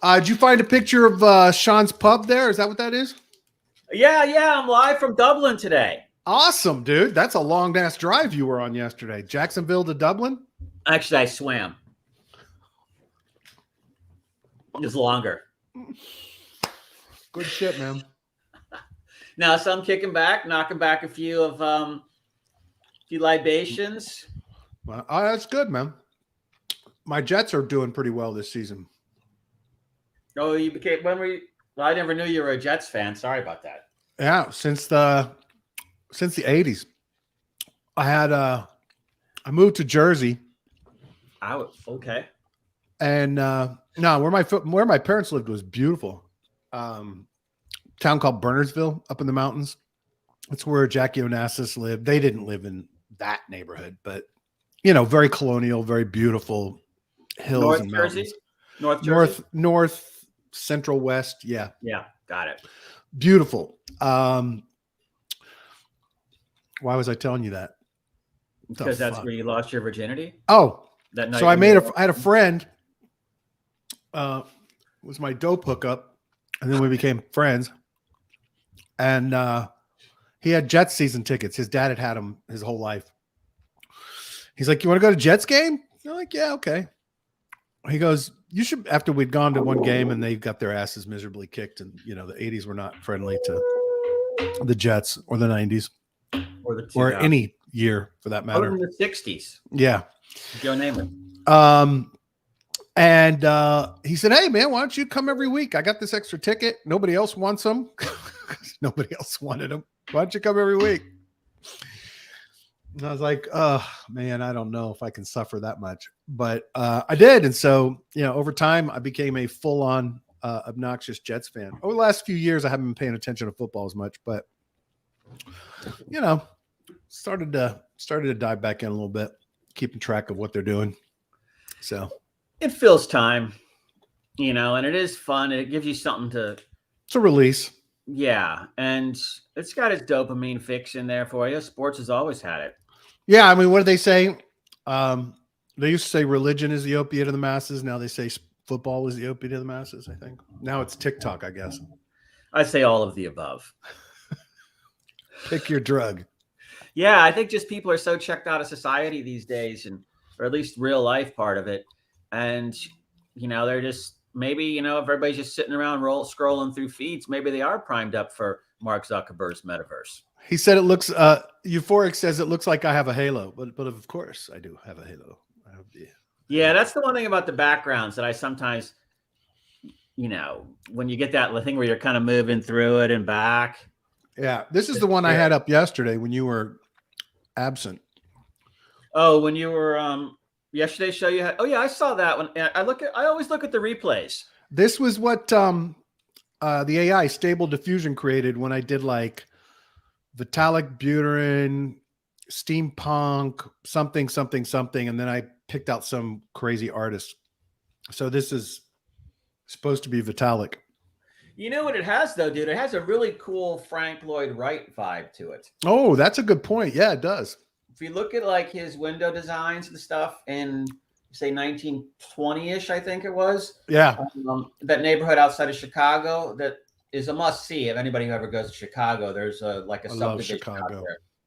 Did you find a picture of Sean's pub there? Is that what that is? Yeah. I'm live from Dublin today. Awesome, dude. That's a long ass drive you were on yesterday. Jacksonville to Dublin? Actually, I swam. It's longer. Good shit, man. Now, so I'm kicking back, knocking back a few libations. Well, that's good, man. My Jets are doing pretty well this season. Oh, you became when were you? Well, I never knew you were a Jets fan. Sorry about that. Yeah, since the 80s. I moved to Jersey. Okay. And no, where my parents lived was beautiful. Town called Bernardsville up in the mountains. It's where Jackie Onassis lived. They didn't live in that neighborhood, but very colonial, very beautiful hills North and Jersey? mountains. North, central, west. Yeah. Yeah, got it. Beautiful. Why was I telling you that? Because that's where you lost your virginity? Oh, that night. So I had a friend, was my dope hookup, and then we became friends. And he had Jets season tickets. His dad had him his whole life. He's like, "You want to go to Jets game?" I'm like, "Yeah, okay." He goes, "You should." After we'd gone to one game and they got their asses miserably kicked, and the 80s were not friendly to the Jets or the 90s or any year for that matter. Or in the 60s. Yeah. Joe Namath. And he said, "Hey man, why don't you come every week? I got this extra ticket. Nobody else wants them. Nobody else wanted them. Why don't you come every week?" And I was like, "Oh man, I don't know if I can suffer that much," but I did. And so, over time, I became a full-on obnoxious Jets fan. Over the last few years, I haven't been paying attention to football as much, but started to dive back in a little bit, keeping track of what they're doing. So it fills time, and it is fun. And it gives you something to. It's a release. Yeah, and it's got its dopamine fix in there for you. Sports has always had it. Yeah, I mean, what do they say? They used to say religion is the opiate of the masses. Now they say football is the opiate of the masses, I think. Now it's TikTok, I guess. I'd say all of the above. Pick your drug. Yeah, I think just people are so checked out of society these days, or at least real life part of it. And, they're just maybe, if everybody's just sitting around scrolling through feeds, maybe they are primed up for Mark Zuckerberg's metaverse. He said it looks, Euphoric says it looks like I have a halo, but of course I do have a halo. Yeah, that's the one thing about the backgrounds that I sometimes, when you get that thing where you're kind of moving through it and back. Yeah, this is the one I had up yesterday when you were absent. Oh, when you were yesterday's show you had. Oh yeah, I saw that one. I always look at the replays. This was what the AI Stable Diffusion created when I did like Vitalik Buterin, steampunk, something, and then I picked out some crazy artist. So this is supposed to be Vitalik. You know what it has though, dude? It has a really cool Frank Lloyd Wright vibe to it. Oh, that's a good point. Yeah, it does. If you look at like his window designs and stuff in say 1920-ish, I think it was. Yeah. That neighborhood outside of Chicago that is a must see if anybody who ever goes to Chicago. There's a subdivision out there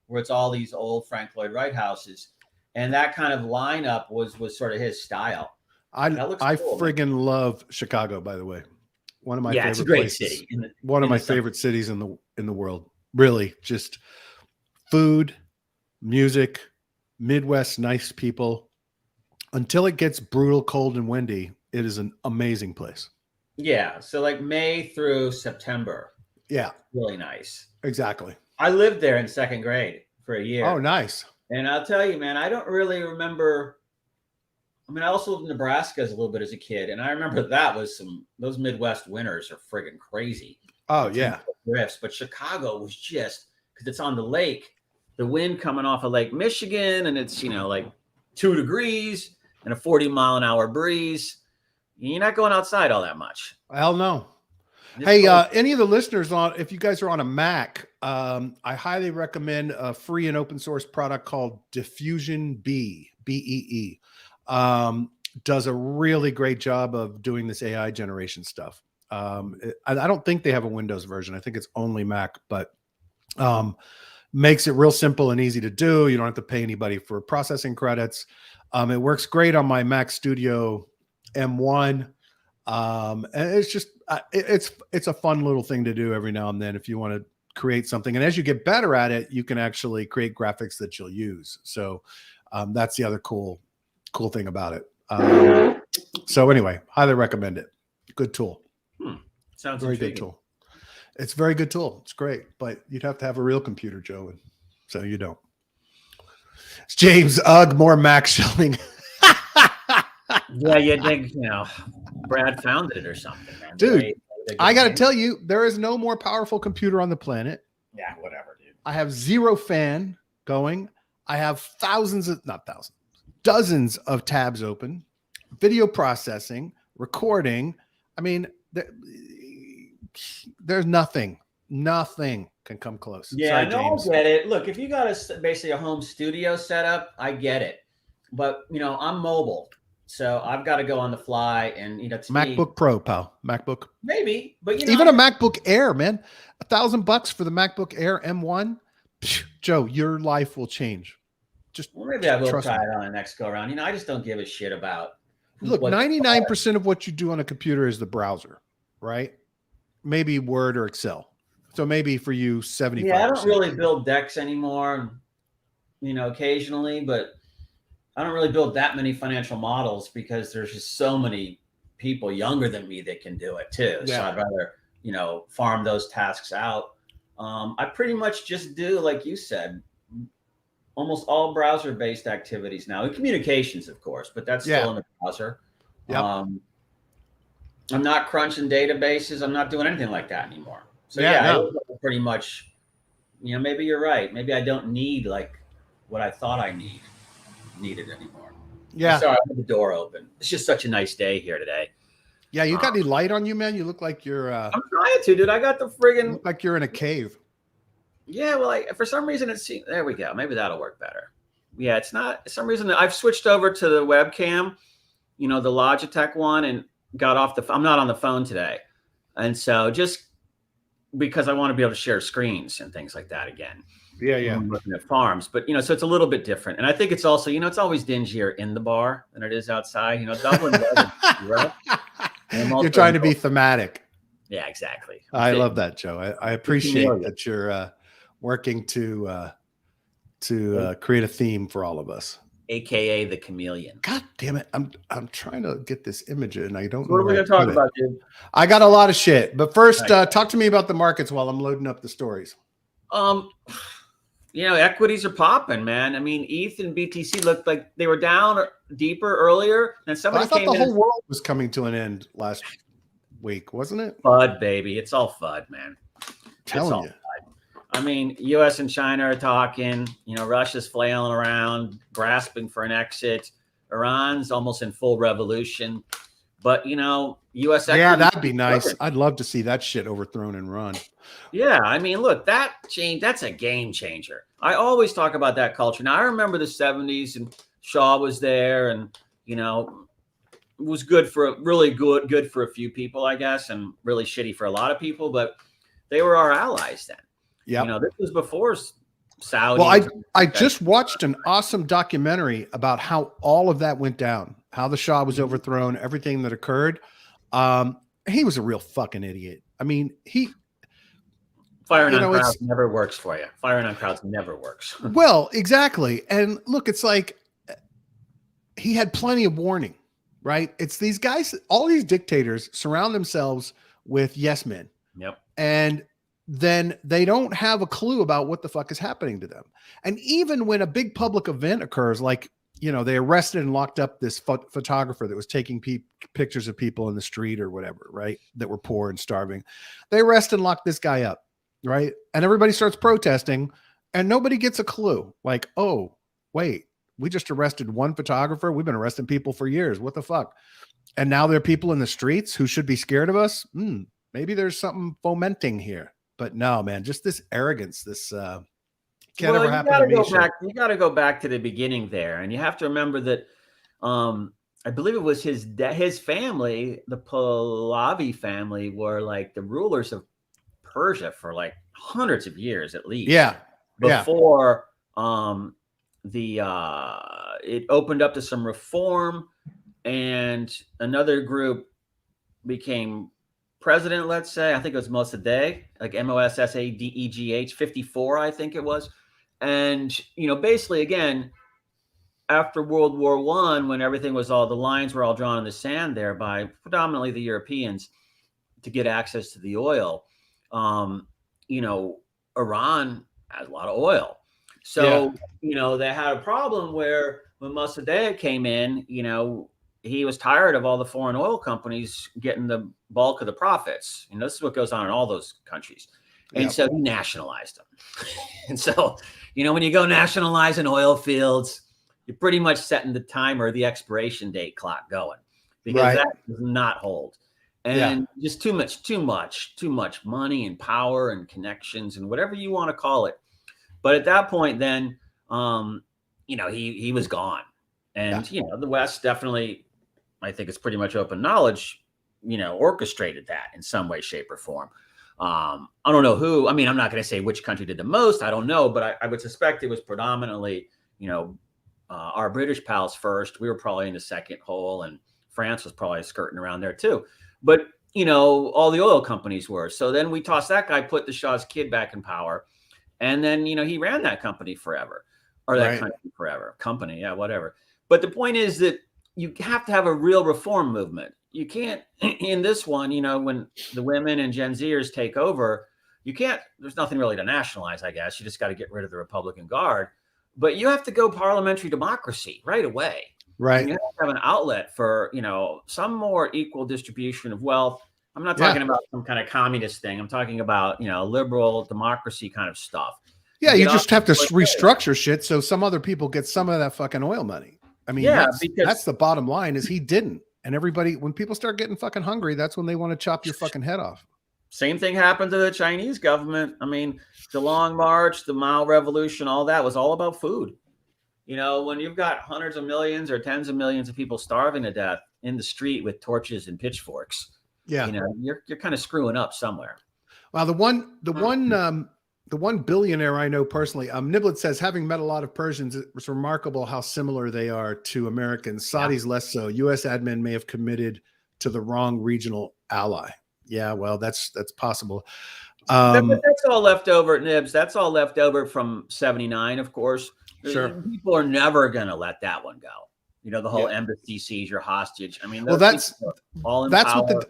where it's all these old Frank Lloyd Wright houses, and that kind of lineup was sort of his style. I cool, friggin' love Chicago, by the way. One of my favorite it's a great places. City. One of my favorite cities in the world. Really, just food, music, Midwest, nice people. Until it gets brutal, cold, and windy, it is an amazing place. Yeah, so like May through September. Yeah, really nice. Exactly. I lived there in second grade for a year. Oh, nice. And I'll tell you, man, I don't really remember. I mean, I also lived in Nebraska as a little bit as a kid, and I remember that was those Midwest winters are friggin' crazy. Oh yeah, drifts. But Chicago was just because it's on the lake, the wind coming off of Lake Michigan, and it's like 2 degrees and a 40-mile-an-hour breeze. You're not going outside all that much. Hell no. Hey, any of the listeners if you guys are on a Mac, I highly recommend a free and open source product called Diffusion B, BEE. does a really great job of doing this AI generation stuff. I don't think they have a Windows version. I think it's only Mac, but makes it real simple and easy to do. You don't have to pay anybody for processing credits. It works great on my Mac Studio M1. And it's just, it's a fun little thing to do every now and then if you want to create something. And as you get better at it, you can actually create graphics that you'll use. So that's the other cool thing about it. So anyway, highly recommend it. Good tool. Sounds very intriguing. good tool. It's a very good tool. It's great, but you'd have to have a real computer, Joe. And so you don't. It's James, more Mac shelling. Yeah, you think, Brad founded it or something, man. Dude, I got to tell you, there is no more powerful computer on the planet. Yeah, whatever, dude. I have 0 fan going. I have dozens of tabs open, video processing, recording. I mean, there's nothing can come close. Yeah, Sorry, James. I get it. Look, if you got basically a home studio setup, I get it. But I'm mobile, so I've got to go on the fly. And MacBook Pro, pal. MacBook. Maybe, but even a MacBook Air, man, $1,000 for the MacBook Air M1. Joe, your life will change. Maybe I will try it on the next go around. I just don't give a shit about. Look, 99% of what you do on a computer is the browser, right? Maybe Word or Excel. So maybe for you, 75%. Yeah, I don't really build decks anymore, occasionally, but I don't really build that many financial models because there's just so many people younger than me that can do it too. Yeah. So I'd rather, farm those tasks out. I pretty much just do, like you said, almost all browser-based activities now. And communications, of course, but that's still in the browser. Yep. I'm not crunching databases. I'm not doing anything like that anymore. So I pretty much, maybe you're right. Maybe I don't need like what I thought I needed anymore. Yeah. Sorry, I have the door open. It's just such a nice day here today. Yeah, you got any light on you, man? You look like you're. I'm trying to, dude. I got the friggin'. Look like you're in a cave. Yeah, well, for some reason it seems. There we go. Maybe that'll work better. Yeah, it's not. For some reason I've switched over to the webcam, the Logitech one, and got off the. I'm not on the phone today, and so just because I want to be able to share screens and things like that again. Yeah. I'm looking at farms, but so it's a little bit different, and I think it's also it's always dingier in the bar than it is outside. Dublin doesn't. Right? You're trying to be thematic. Yeah, exactly. I love that, Joe. I appreciate that you're working to create a theme for all of us. AKA the chameleon. God damn it. I'm trying to get this image and I don't know. What are we going to talk about, dude? I got a lot of shit, but first talk to me about the markets while I'm loading up the stories. Equities are popping, man. I mean, ETH and BTC looked like they were down deeper earlier. And somebody I thought the whole world was coming to an end last week, wasn't it? FUD, baby. It's all FUD, man. Telling you. I mean, U.S. and China are talking. Russia's flailing around, grasping for an exit. Iran's almost in full revolution. But, U.S. Yeah, that'd be nice. I'd love to see that shit overthrown and run. Yeah, I mean, look, that's a game changer. I always talk about that culture. Now, I remember the 70s and Shaw was there and, it was good for a few people, I guess, and really shitty for a lot of people, but they were our allies then. Yeah. This was before Saudi. Well, I just watched an awesome documentary about how all of that went down, how the Shah was overthrown, everything that occurred. He was a real fucking idiot. I mean, firing on crowds never works for you. Firing on crowds never works. Well, exactly. And look, it's like he had plenty of warning, right? It's these guys, all these dictators surround themselves with yes men. Yep. And then they don't have a clue about what the fuck is happening to them. And even when a big public event occurs, like, they arrested and locked up this photographer that was taking pictures of people in the street or whatever, right? That were poor and starving. They arrest and lock this guy up, right? And everybody starts protesting and nobody gets a clue. Like, oh, wait, we just arrested one photographer. We've been arresting people for years. What the fuck? And now there are people in the streets who should be scared of us. Maybe there's something fomenting here. But no, man, just this arrogance, this can't ever happen to me. You got to go back to the beginning there. And you have to remember that, I believe it was his family, the Pahlavi family, were like the rulers of Persia for like hundreds of years at least. Yeah. Before the it opened up to some reform, and another group became president. Let's say I think it was Mossadegh, like Mossadegh, 54, I think it was, and basically again, after World War I, when everything was the lines were all drawn in the sand there by predominantly the Europeans to get access to the oil, Iran has a lot of oil. So, they had a problem where when Mossadegh came in, he was tired of all the foreign oil companies getting the bulk of the profits. This is what goes on in all those countries. And so he nationalized them. And so, when you go nationalizing oil fields, you're pretty much setting the timer, the expiration date clock going, because that does not hold. And just too much money and power and connections and whatever you want to call it. But at that point, then, he was gone. And, the West definitely, I think it's pretty much open knowledge, orchestrated that in some way, shape, or form. I don't know who. I mean, I'm not going to say which country did the most. I don't know. But I would suspect it was predominantly, our British pals first. We were probably in the second hole, and France was probably skirting around there too. But, all the oil companies were. So then we tossed that guy, put the Shah's kid back in power. And then, he ran that company forever, or that country forever. Company, yeah, whatever. But the point is that you have to have a real reform movement. You can't, in this one, when the women and Gen Zers take over, there's nothing really to nationalize, I guess. You just got to get rid of the Republican Guard. But you have to go parliamentary democracy right away. Right. And you have to have an outlet for, some more equal distribution of wealth. I'm not talking about some kind of communist thing. I'm talking about, liberal democracy kind of stuff. Yeah, you just have to restructure shit so some other people get some of that fucking oil money. I mean, that's the bottom line is he didn't. And everybody, when people start getting fucking hungry, that's when they want to chop your fucking head off. Same thing happened to the Chinese government. I mean, the Long March, the Mao Revolution, all that was all about food. When you've got hundreds of millions or tens of millions of people starving to death in the street with torches and pitchforks, you're kind of screwing up somewhere. Well, the one billionaire I know personally, Niblet says, having met a lot of Persians, it's remarkable how similar they are to Americans. Saudis less so. U.S. admin may have committed to the wrong regional ally. Yeah, well, that's possible. That's all left over, Nibs. That's all left over from 79, of course. Sure. People are never going to let that one go. The whole embassy seizure hostage. I mean, that's all in that's power. what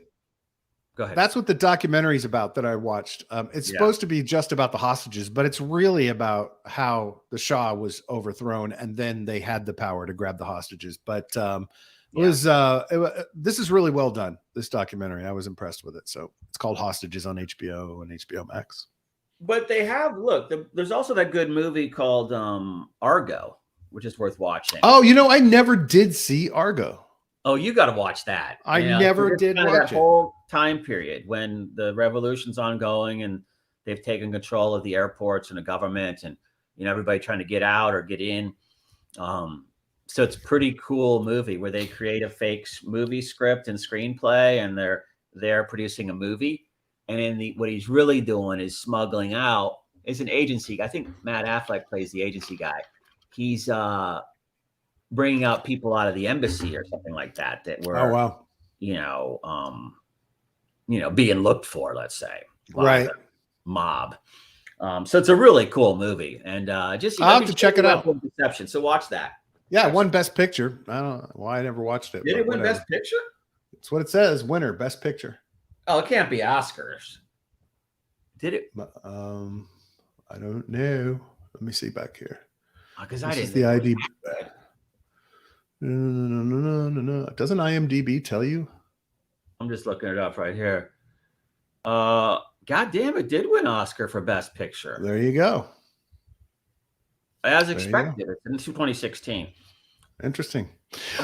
Go ahead. That's what the documentary's about that I watched. It's supposed to be just about the hostages, but it's really about how the Shah was overthrown and then they had the power to grab the hostages. But this is really well done, this documentary. I was impressed with it. So it's called Hostages on HBO and HBO Max. But they have, there's also that good movie called Argo, which is worth watching. Oh, I never did see Argo. Oh, you got to watch that. I never did watch that whole time period when the revolution's ongoing and they've taken control of the airports and the government and, everybody trying to get out or get in. So it's a pretty cool movie where they create a fake movie script and screenplay and they're producing a movie. And what he's really doing is smuggling out is an agency. I think Matt Affleck plays the agency guy. He's bringing out people out of the embassy or something like that were, being looked for, let's say, right, mob. So it's a really cool movie, and I'll have to check it out. Deception. So watch that. Yeah, it won Best Picture. I don't know why I never watched it. Did it win Best Picture? That's what it says. Winner, Best Picture. Oh, it can't be Oscars. Did it? I don't know. Let me see back here. Because I didn't. The ID. No. Doesn't IMDb tell you? I'm just looking it up right here. God damn, it did win Oscar for Best Picture. There you go. As expected. It's in 2016. Interesting.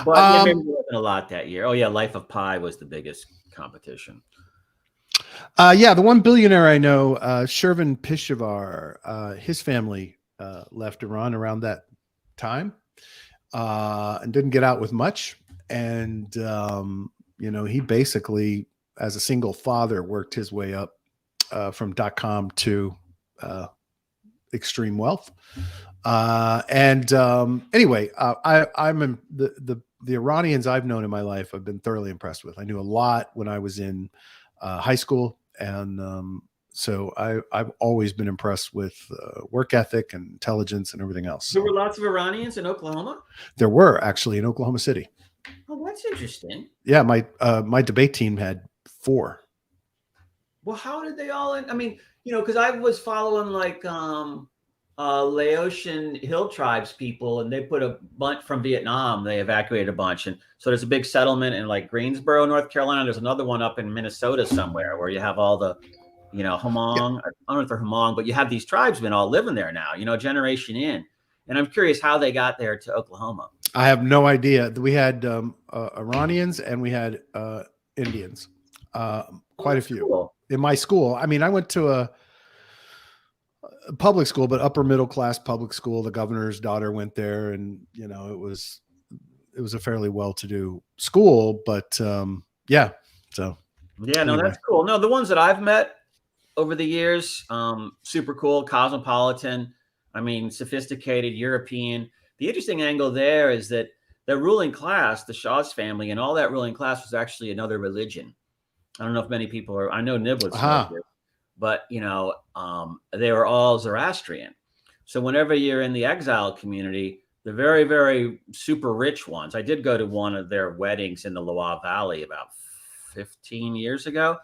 But maybe wasn't a lot that year. Oh yeah, Life of Pi was the biggest competition. The one billionaire I know, Shervin Pishevar, his family left Iran around that time and didn't get out with much. And, he basically, as a single father, worked his way up from .com to extreme wealth. Anyway, I'm in the Iranians I've known in my life, I've been thoroughly impressed with. I knew a lot when I was in high school. And so I've always been impressed with work ethic and intelligence and everything else. There were lots of Iranians in Oklahoma? There were, actually, in Oklahoma City. Oh, that's interesting. Yeah, my debate team had 4. Well, how did they all I mean, because I was following like Laotian hill tribes people, and they put a bunch from Vietnam. They evacuated a bunch, and so there's a big settlement in like Greensboro, North Carolina. There's another one up in Minnesota somewhere where you have all the, Hmong. I don't know if they're Hmong, but you have these tribesmen all living there now. generation in. And I'm curious how they got there to Oklahoma. I have no idea. We had Iranians and we had Indians, quite a few. Cool. In my school. I mean, I went to a public school, but upper middle class public school. The governor's daughter went there, and it was a fairly well-to-do school. But yeah, so no, that's cool. No, the ones that I've met over the years, super cool, cosmopolitan. I mean, sophisticated, European. The interesting angle there is that the ruling class, the Shah's family, and all that ruling class was actually another religion. I don't know if many people are. I know Niblets, but they were all Zoroastrian. So whenever you're in the exile community, the very, very super rich ones. I did go to one of their weddings in the Loire Valley about 15 years ago,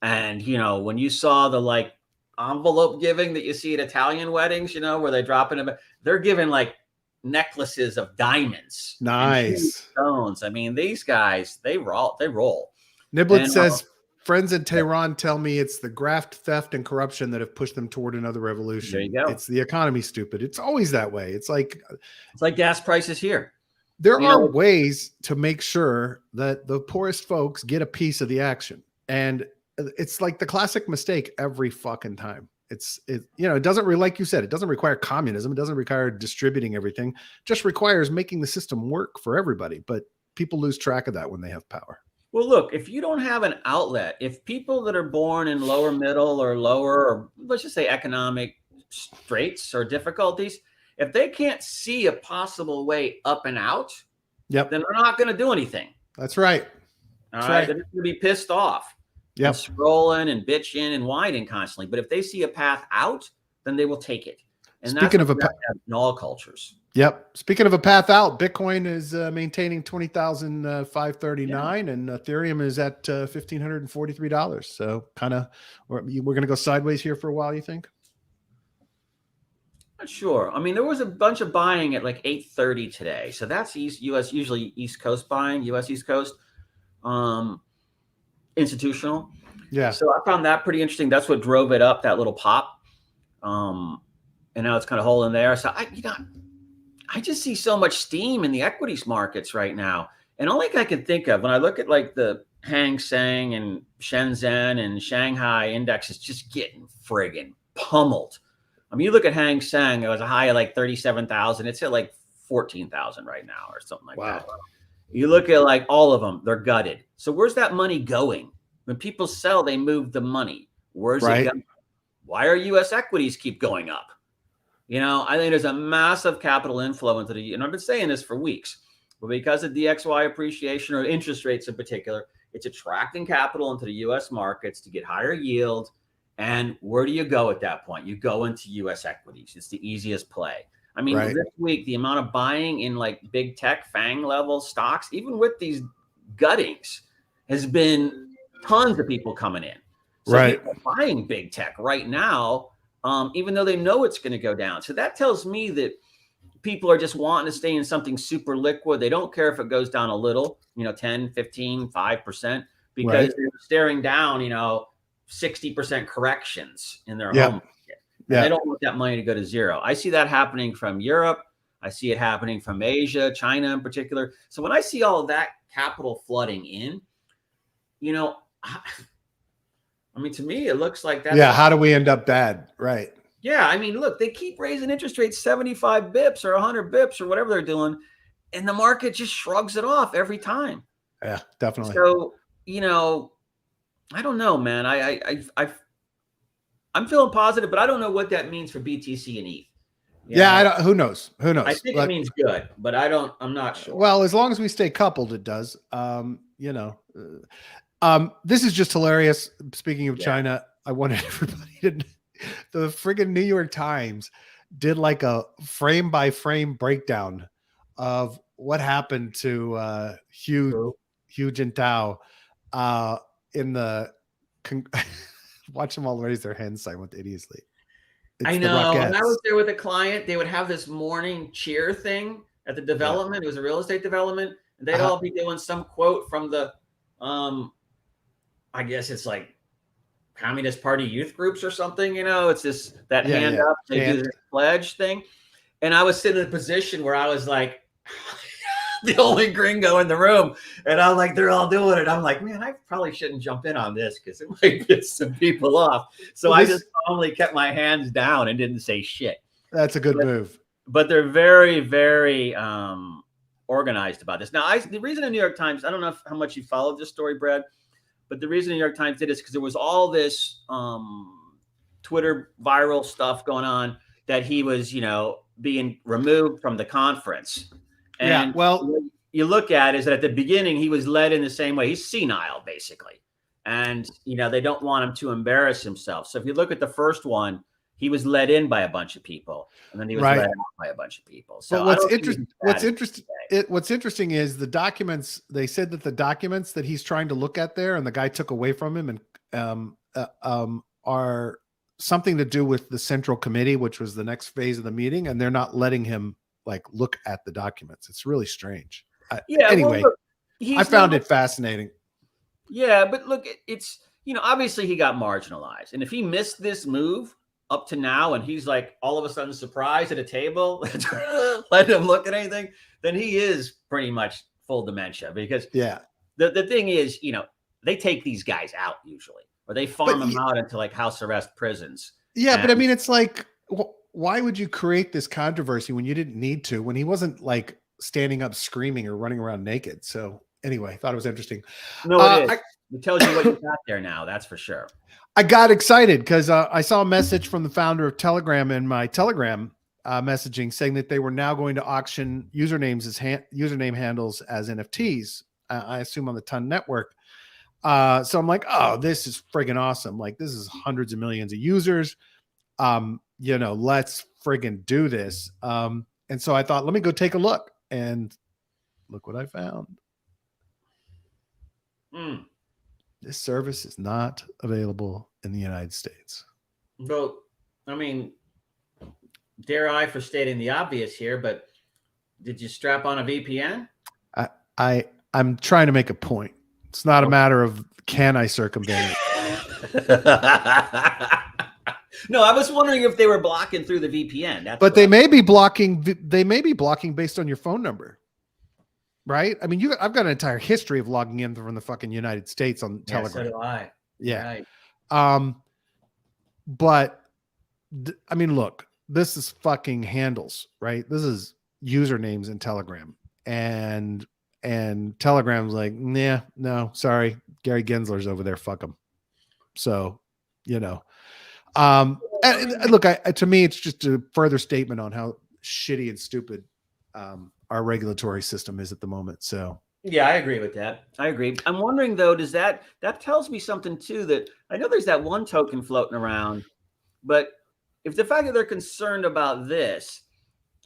and when you saw the like envelope giving that you see at Italian weddings, where they drop in they're giving like necklaces of diamonds, nice stones. I mean, these guys, they roll. Niblet says, friends in Tehran tell me it's the graft, theft, and corruption that have pushed them toward another revolution. There you go. It's the economy, stupid. It's always that way. It's like gas prices here. There are ways to make sure that the poorest folks get a piece of the action. And it's like the classic mistake every fucking time. It doesn't really, like you said, it doesn't require communism. It doesn't require distributing everything. It just requires making the system work for everybody. But people lose track of that when they have power. Well, look, if you don't have an outlet, if people that are born in lower middle or lower, or let's just say economic straits or difficulties, if they can't see a possible way up and out, then they're not going to do anything. That's right. All right. They're just going to be pissed off. And scrolling and bitching and whining constantly. But if they see a path out, then they will take it. And speaking of in all cultures. Yep. Speaking of a path out, Bitcoin is maintaining 20,539, and Ethereum is at $1,543. So kind of, we're going to go sideways here for a while, you think? Not sure. I mean, there was a bunch of buying at like 8:30 today. So that's U.S. usually East Coast buying, U.S. East Coast, institutional. Yeah. So I found that pretty interesting. That's what drove it up, that little pop. And now it's kind of holding there. So I just see so much steam in the equities markets right now. And all I can think of when I look at like the Hang Seng and Shenzhen and Shanghai indexes just getting friggin' pummeled. I mean, you look at Hang Seng, it was a high of like 37,000. It's at like 14,000 right now or something like that. You look at like all of them, they're gutted. So where's that money going? When people sell, they move the money. Where's it going? Why are U.S. equities keep going up? I think there's a massive capital inflow into and I've been saying this for weeks, but because of DXY appreciation or interest rates in particular, it's attracting capital into the U.S. markets to get higher yield. And where do you go at that point? You go into U.S. equities. It's the easiest play. I mean, this week, the amount of buying in like big tech, FANG level stocks, even with these guttings, has been tons of people coming in. So people are buying big tech right now, even though they know it's going to go down. So that tells me that people are just wanting to stay in something super liquid. They don't care if it goes down a little, 10, 15, 5%, because they're staring down, 60% corrections in their home market. Yeah. They don't want that money to go to zero. I see that happening from Europe. I see it happening from Asia, China in particular. So when I see all of that capital flooding in, I mean, to me, it looks like that. Yeah. How do we end up bad? Right. Yeah. I mean, look, they keep raising interest rates 75 bips or 100 bips or whatever they're doing. and the market just shrugs it off every time. Yeah, definitely. So, I don't know, man. I'm feeling positive, but I don't know what that means for BTC and ETH. Who knows? Who knows? I think it means good, but I'm not sure. Well, as long as we stay coupled, it does. This is just hilarious. Speaking of China, I wanted everybody to know, the friggin' New York Times did like a frame by frame breakdown of what happened to Hu Jintao in the watch them all raise their hands simultaneously. I know. When I was there with a client, they would have this morning cheer thing at the development. It was a real estate development, and they'd all be doing some quote from the I guess it's like Communist Party youth groups or something, it's that hand up, they do this pledge thing. And I was sitting in a position where I was like the only gringo in the room. And I'm like, they're all doing it. I'm like, man, I probably shouldn't jump in on this because it might piss some people off. So I just calmly kept my hands down and didn't say shit. That's a good move. But they're very, very organized about this. Now, the reason the New York Times, I don't know how much you followed this story, Brad, but the reason the New York Times did this because there was all this Twitter viral stuff going on that he was, being removed from the conference. And you look at is that at the beginning, he was led in the same way. He's senile, basically. And, they don't want him to embarrass himself. So if you look at the first one, he was led in by a bunch of people, and then he was let out by a bunch of people. So what's interesting is the documents. They said that the documents that he's trying to look at there, and the guy took away from him, and are something to do with the Central Committee, which was the next phase of the meeting, and they're not letting him look at the documents. It's really strange. Anyway, I found it fascinating. Yeah, but look, it's obviously he got marginalized, and if he missed this move up to now, and he's all of a sudden surprised at a table, let him look at anything, then he is pretty much full dementia. Because the thing is, they take these guys out usually, or they farm them out into house arrest prisons. Yeah, but I mean, it's why would you create this controversy when you didn't need to? When he wasn't standing up screaming or running around naked. So anyway, I thought it was interesting. No, it is. It tells you what you got there now. That's for sure. I got excited because I saw a message from the founder of Telegram in my Telegram messaging saying that they were now going to auction usernames as username handles as NFTs. I assume on the Ton Network. So I'm like, oh, this is friggin' awesome. This is hundreds of millions of users. Let's friggin' do this. And so I thought, let me go take a look, and look what I found. This service is not available in the United States. Well, I mean, dare I for stating the obvious here, but did you strap on a VPN? I'm trying to make a point. It's not a matter of can I circumvent it. No, I was wondering if they were blocking through the VPN. But they may be blocking. They may be blocking based on your phone number. Right? I mean, I've got an entire history of logging in from the fucking United States on Telegram. So do I. Yeah. Right. But I mean, look, this is fucking handles, right? This is usernames in Telegram, and Telegram's like, nah, no, sorry, Gary Gensler's over there. Fuck him. So, and look, to me, it's just a further statement on how shitty and stupid our regulatory system is at the moment. So yeah, I agree with that. I agree. I'm wondering though, does that tells me something too, that I know there's that one token floating around, but if the fact that they're concerned about this,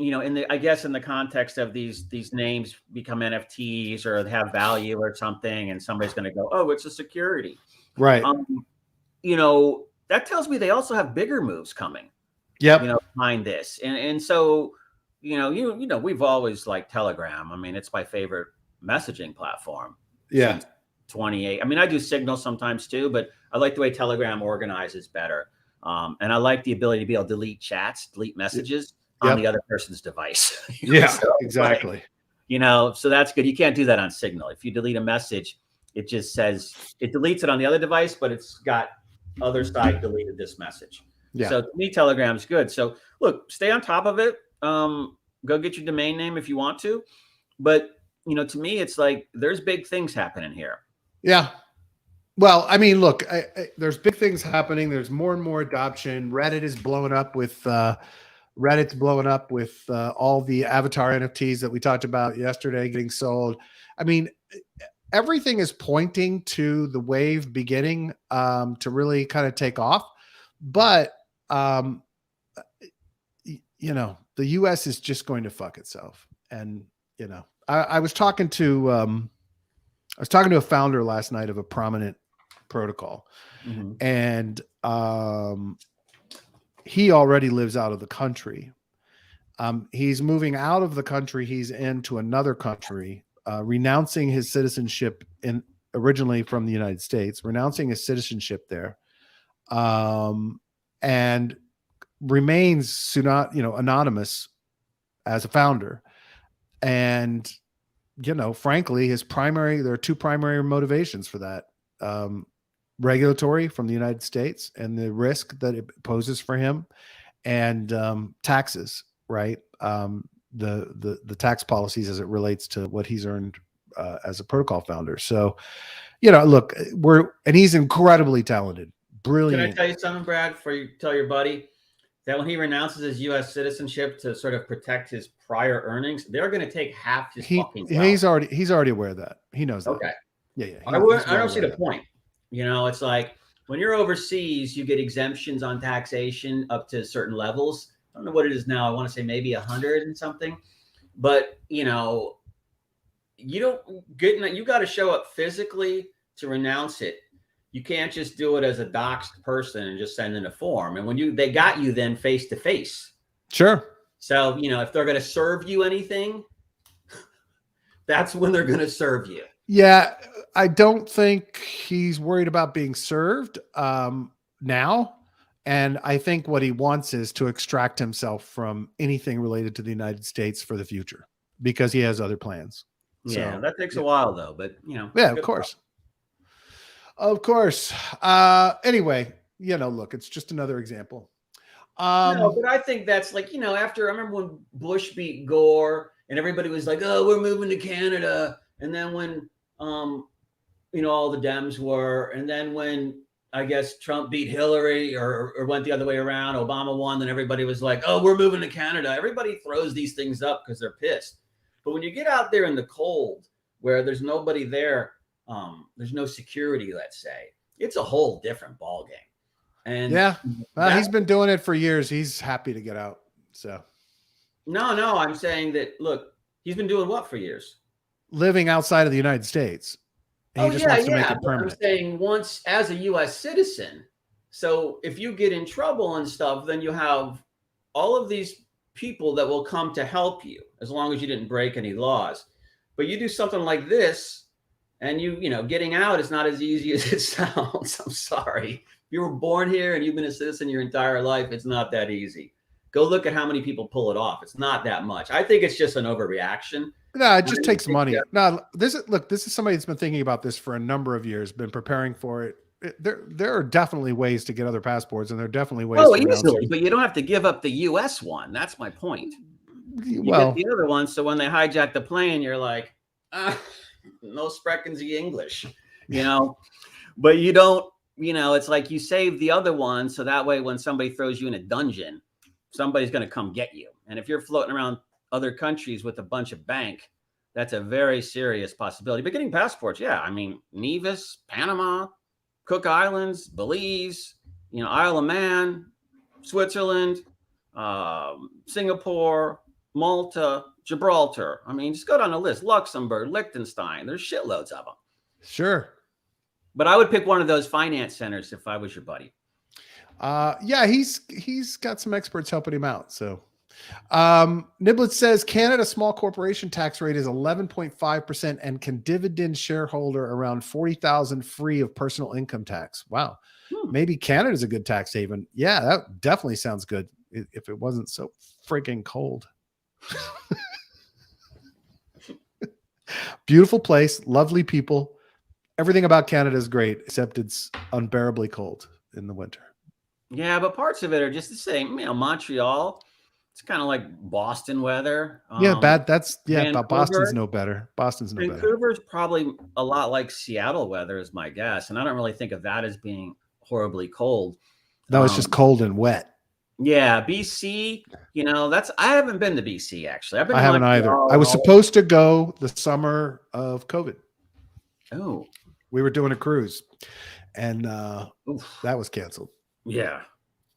I guess in the context of these names become NFTs or have value or something, and somebody's going to go, oh, it's a security. Right. That tells me they also have bigger moves coming. Yep. Behind this. And so, we've always liked Telegram. I mean, it's my favorite messaging platform. Yeah. 28. I mean, I do Signal sometimes too, but I like the way Telegram organizes better. And I like the ability to be able to delete messages on the other person's device. Yeah, so, exactly. So that's good. You can't do that on Signal. If you delete a message, it just says it deletes it on the other device, but it's got other side deleted this message. Yeah. So to me, Telegram's good. So look, stay on top of it. Go get your domain name if you want to. But, to me, it's like there's big things happening here. Yeah. Well, I mean, look, there's big things happening. There's more and more adoption. Reddit's blowing up with all the avatar NFTs that we talked about yesterday getting sold. I mean, everything is pointing to the wave beginning to really kind of take off. But, the US is just going to fuck itself. And, I was talking to a founder last night of a prominent protocol, and he already lives out of the country. He's moving out of the country he's into another country, renouncing his citizenship originally from the United States, renouncing his citizenship there, and remains anonymous as a founder. And frankly, there are two primary motivations for that: regulatory from the United States and the risk that it poses for him, and taxes, right? The tax policies as it relates to what he's earned as a protocol founder. So, look, he's incredibly talented, brilliant. Can I tell you something, Brad, before you tell your buddy that when he renounces his U.S. citizenship to sort of protect his prior earnings, they're going to take half his fucking wealth. He's already aware of that. He knows that. Okay. Yeah. I don't see the point. It's like when you're overseas, you get exemptions on taxation up to certain levels. I don't know what it is now. I want to say maybe 100 and something. But, you got to show up physically to renounce it. You can't just do it as a doxed person and just send in a form. And when they got you then face to face. Sure. So, if they're going to serve you anything, that's when they're going to serve you. Yeah. I don't think he's worried about being served now. And I think what he wants is to extract himself from anything related to the United States for the future, because he has other plans. Yeah, that takes a while though, but yeah, of course. Of course. Anyway, look, it's just another example. No, but I think that's like, after I remember when Bush beat Gore and everybody was like, oh, we're moving to Canada. And then when, all the Dems were, and then when I guess Trump beat Hillary or went the other way around, Obama won, then everybody was like, oh, we're moving to Canada. Everybody throws these things up because they're pissed. But when you get out there in the cold where there's nobody there, there's no security, let's say, it's a whole different ballgame. And yeah, he's been doing it for years. He's happy to get out. So no, I'm saying that, look, he's been doing what for years? Living outside of the United States. He just wants to make it permanent. I'm saying once as a U.S. citizen. So if you get in trouble and stuff, then you have all of these people that will come to help you as long as you didn't break any laws. But you do something like this and getting out is not as easy as it sounds. I'm sorry. If you were born here and you've been a citizen your entire life, it's not that easy. Go look at how many people pull it off. It's not that much. I think it's just an overreaction. No, it just takes money. No, this is somebody that's been thinking about this for a number of years, been preparing for it. There are definitely ways to get other passports, and there are definitely ways. Oh, easily, but you don't have to give up the U.S. one. That's my point. You get the other one, so when they hijack the plane, you're like, no sprechen Sie English, But you don't, it's like you save the other one, so that way when somebody throws you in a dungeon, somebody's going to come get you. And if you're floating around other countries with a bunch of bank, that's a very serious possibility. But getting passports, yeah. I mean, Nevis, Panama, Cook Islands, Belize, Isle of Man, Switzerland, Singapore, Malta, Gibraltar. I mean, just go down the list. Luxembourg, Liechtenstein. There's shitloads of them. Sure. But I would pick one of those finance centers if I was your buddy. Yeah, he's got some experts helping him out. So Niblet says Canada small corporation tax rate is 11.5% and can dividend shareholder around 40,000 free of personal income tax. Wow. Maybe Canada's a good tax haven. Yeah, that definitely sounds good if it wasn't so freaking cold. Beautiful place, lovely people. Everything about Canada is great, except it's unbearably cold in the winter. Yeah, but parts of it are just the same. Montreal, It's kind of like Boston weather. Yeah, bad. That's but Boston's Vancouver, no better. Boston's no better. Vancouver's probably a lot like Seattle weather, is my guess, and I don't really think of that as being horribly cold. No, it's just cold and wet. Yeah, BC. You know, I haven't been to BC actually. I've been. I haven't either. I was supposed to go the summer of COVID. Oh, we were doing a cruise, and that was canceled. Yeah.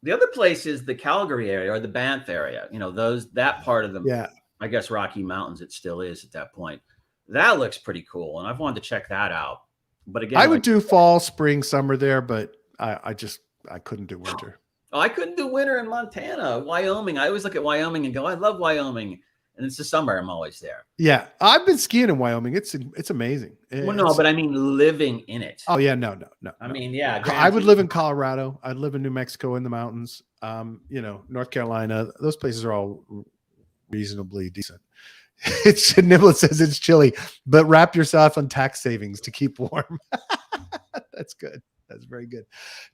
The other place is the Calgary area or the Banff area. You know, that part of them. Yeah. I guess Rocky Mountains, it still is at that point. That looks pretty cool, and I've wanted to check that out. But again, I would do fall, spring, summer there, but I couldn't do winter. Oh, I couldn't do winter in Montana, Wyoming. I always look at Wyoming and go, I love Wyoming. And it's the summer, I'm always there. Yeah. I've been skiing in Wyoming. It's amazing. But I mean living in it. Oh yeah, no. I mean, yeah. I would live in Colorado. I'd live in New Mexico in the mountains. North Carolina. Those places are all reasonably decent. Niblet says it's chilly, but wrap yourself in tax savings to keep warm. That's good. That's very good.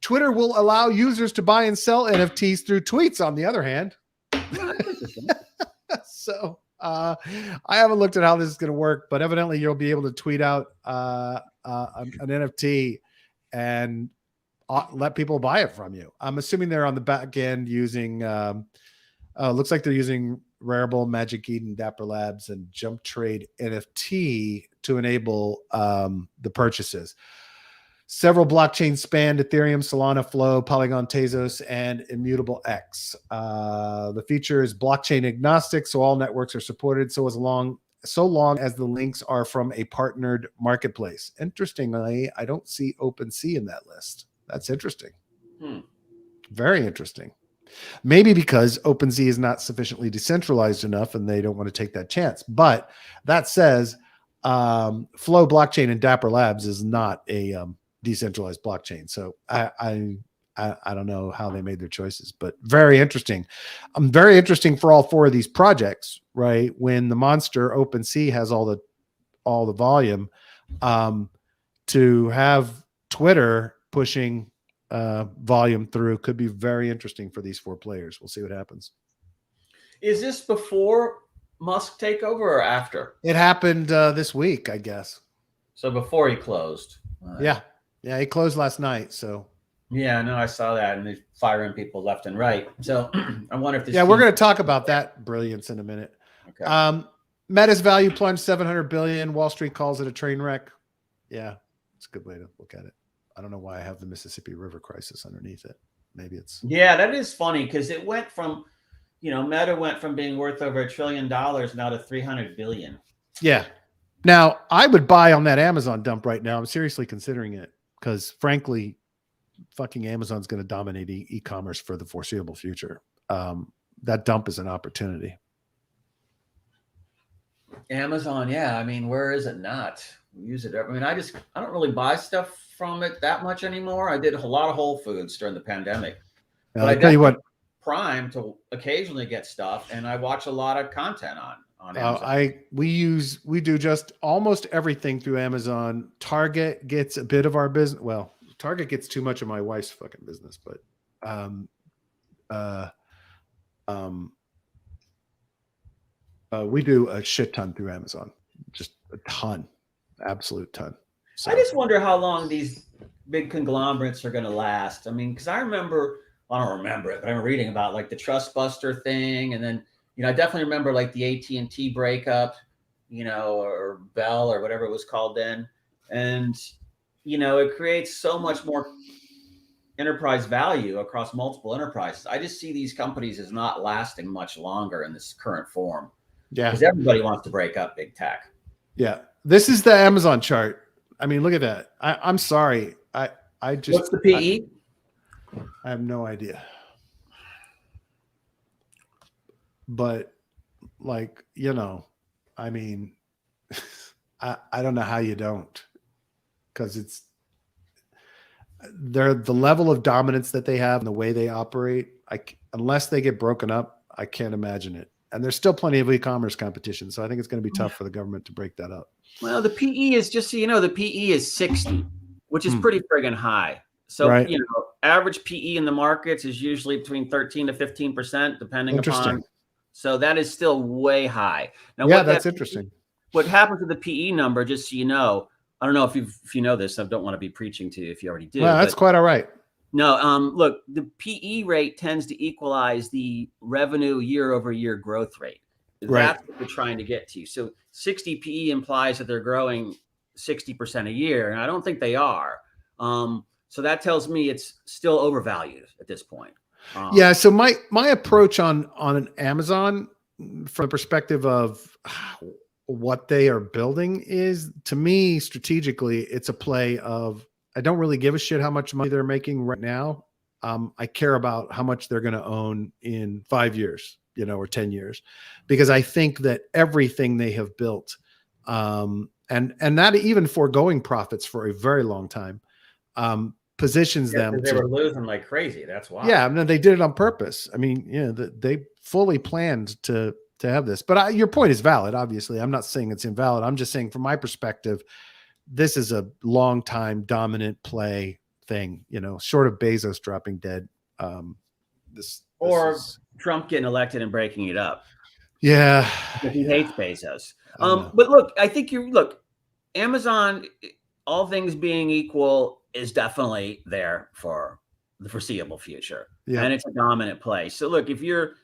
Twitter will allow users to buy and sell NFTs through tweets, on the other hand. So I haven't looked at how this is going to work, but evidently you'll be able to tweet out an NFT and let people buy it from you. I'm assuming they're on the back end using, looks like they're using Rarible, Magic Eden, Dapper Labs, and Jump Trade NFT to enable the purchases. Several blockchains spanned: Ethereum, Solana, Flow, Polygon, Tezos, and Immutable X. The feature is blockchain agnostic, so all networks are supported so long as the links are from a partnered marketplace. Interestingly, I don't see OpenSea in that list. That's interesting. Very interesting. Maybe because OpenSea is not sufficiently decentralized enough and they don't want to take that chance. But that says Flow Blockchain and Dapper Labs is not a decentralized blockchain. So I don't know how they made their choices, but very interesting. Very interesting for all four of these projects, right? When the monster OpenSea has all the volume, to have Twitter pushing volume through could be very interesting for these four players. We'll see what happens. Is this before Musk takeover or after? It happened this week, I guess. So before he closed. Yeah, he closed last night. So yeah, no, I saw that, and they're firing people left and right. So I wonder if this. Yeah, we're going to talk about that brilliance in a minute. Okay. Meta's value plunged $700 billion. Wall Street calls it a train wreck. Yeah, it's a good way to look at it. I don't know why I have the Mississippi River crisis underneath it. Maybe it's. Yeah, that is funny because it went from, Meta went from being worth over $1 trillion now to $300 billion. Yeah. Now I would buy on that Amazon dump right now. I'm seriously considering it because, frankly, fucking Amazon's going to dominate e-commerce for the foreseeable future. That dump is an opportunity. Amazon, yeah. I mean, where is it not? We use it. I mean, I don't really buy stuff from it that much anymore. I did a lot of Whole Foods during the pandemic. But I tell you what, Prime to occasionally get stuff, and I watch a lot of content on Amazon. We do just almost everything through Amazon. Target gets a bit of our business. Well, Target gets too much of my wife's fucking business, but we do a shit ton through Amazon, just a ton, absolute ton. So. I just wonder how long these big conglomerates are going to last. I mean, because I don't remember it, but I'm reading about like the Trust Buster thing, and then I definitely remember like the AT&T breakup, or Bell or whatever it was called then, and it creates so much more enterprise value across multiple enterprises. I just see these companies as not lasting much longer in this current form. Yeah, because everybody wants to break up big tech. Yeah, this is the Amazon chart. I mean, look at that. I'm sorry. I just. What's the PE? I have no idea. But I mean, I don't know how you don't, because they're the level of dominance that they have and the way they operate. Unless they get broken up, I can't imagine it. And there's still plenty of e-commerce competition. So I think it's going to be tough for the government to break that up. Well, the PE is just, the PE is 60, which is pretty friggin' high. So, average PE in the markets is usually between 13 to 15%, depending upon So that is still way high. Now, Yeah, that's interesting. What happens to the PE number, just so you know, I don't know if you know this. I don't want to be preaching to you if you already do. Well, that's quite all right. No, look, the PE rate tends to equalize the revenue year-over-year growth rate. That's what we're trying to get to. So 60 PE implies that they're growing 60% a year, and I don't think they are. So that tells me it's still overvalued at this point. Yeah. So my approach on an Amazon from the perspective of what they are building is, to me, strategically, it's a play of, I don't really give a shit how much money they're making right now. I care about how much they're going to own in 5 years, or 10 years, because I think that everything they have built, and that even foregoing profits for a very long time, positions them. They were losing like crazy. That's why. Yeah, they did it on purpose. I mean, they fully planned to have this. But your point is valid. Obviously, I'm not saying it's invalid. I'm just saying, from my perspective, this is a long time dominant play thing. Short of Bezos dropping dead. This is... Trump getting elected and breaking it up. Yeah, because he hates Bezos. But look, I think Amazon, all things being equal, is definitely there for the foreseeable future. Yeah. And it's a dominant play. So look, if you're,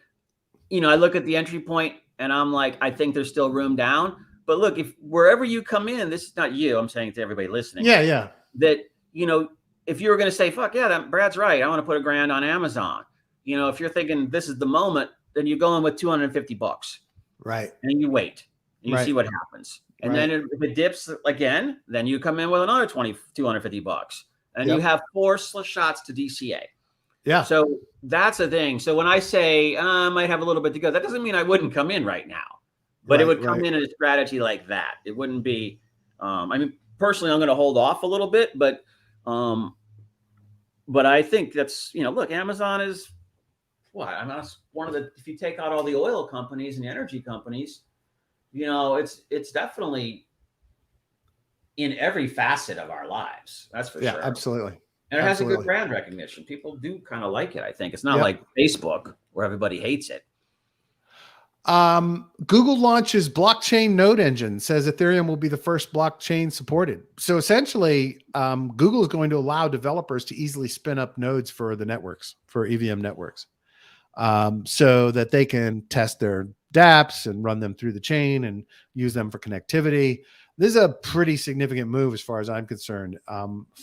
I look at the entry point and I'm like, I think there's still room down. But look, if wherever you come in, this is not you, I'm saying to everybody listening. Yeah. That, if you were going to say, fuck yeah, Brad's right, I want to put $1,000 on Amazon. If you're thinking this is the moment, then you go in with $250. Right. And you wait and you see what happens. And then if it dips again, then you come in with another $250, and you have 4 shots to DCA. Yeah. So that's a thing. So when I say I might have a little bit to go, that doesn't mean I wouldn't come in right now, but it would come in a strategy like that. It wouldn't be. Personally, I'm going to hold off a little bit, but I think that's look, Amazon is what? That's one of the. If you take out all the oil companies and the energy companies. It's definitely in every facet of our lives. That's for sure. Yeah, absolutely. And it has a good brand recognition. People do kind of like it, I think. It's not like Facebook where everybody hates it. Google launches blockchain node engine, says Ethereum will be the first blockchain supported. So essentially, Google is going to allow developers to easily spin up nodes for the networks, for EVM networks, so that they can test their dApps and run them through the chain and use them for connectivity. This is a pretty significant move as far as I'm concerned.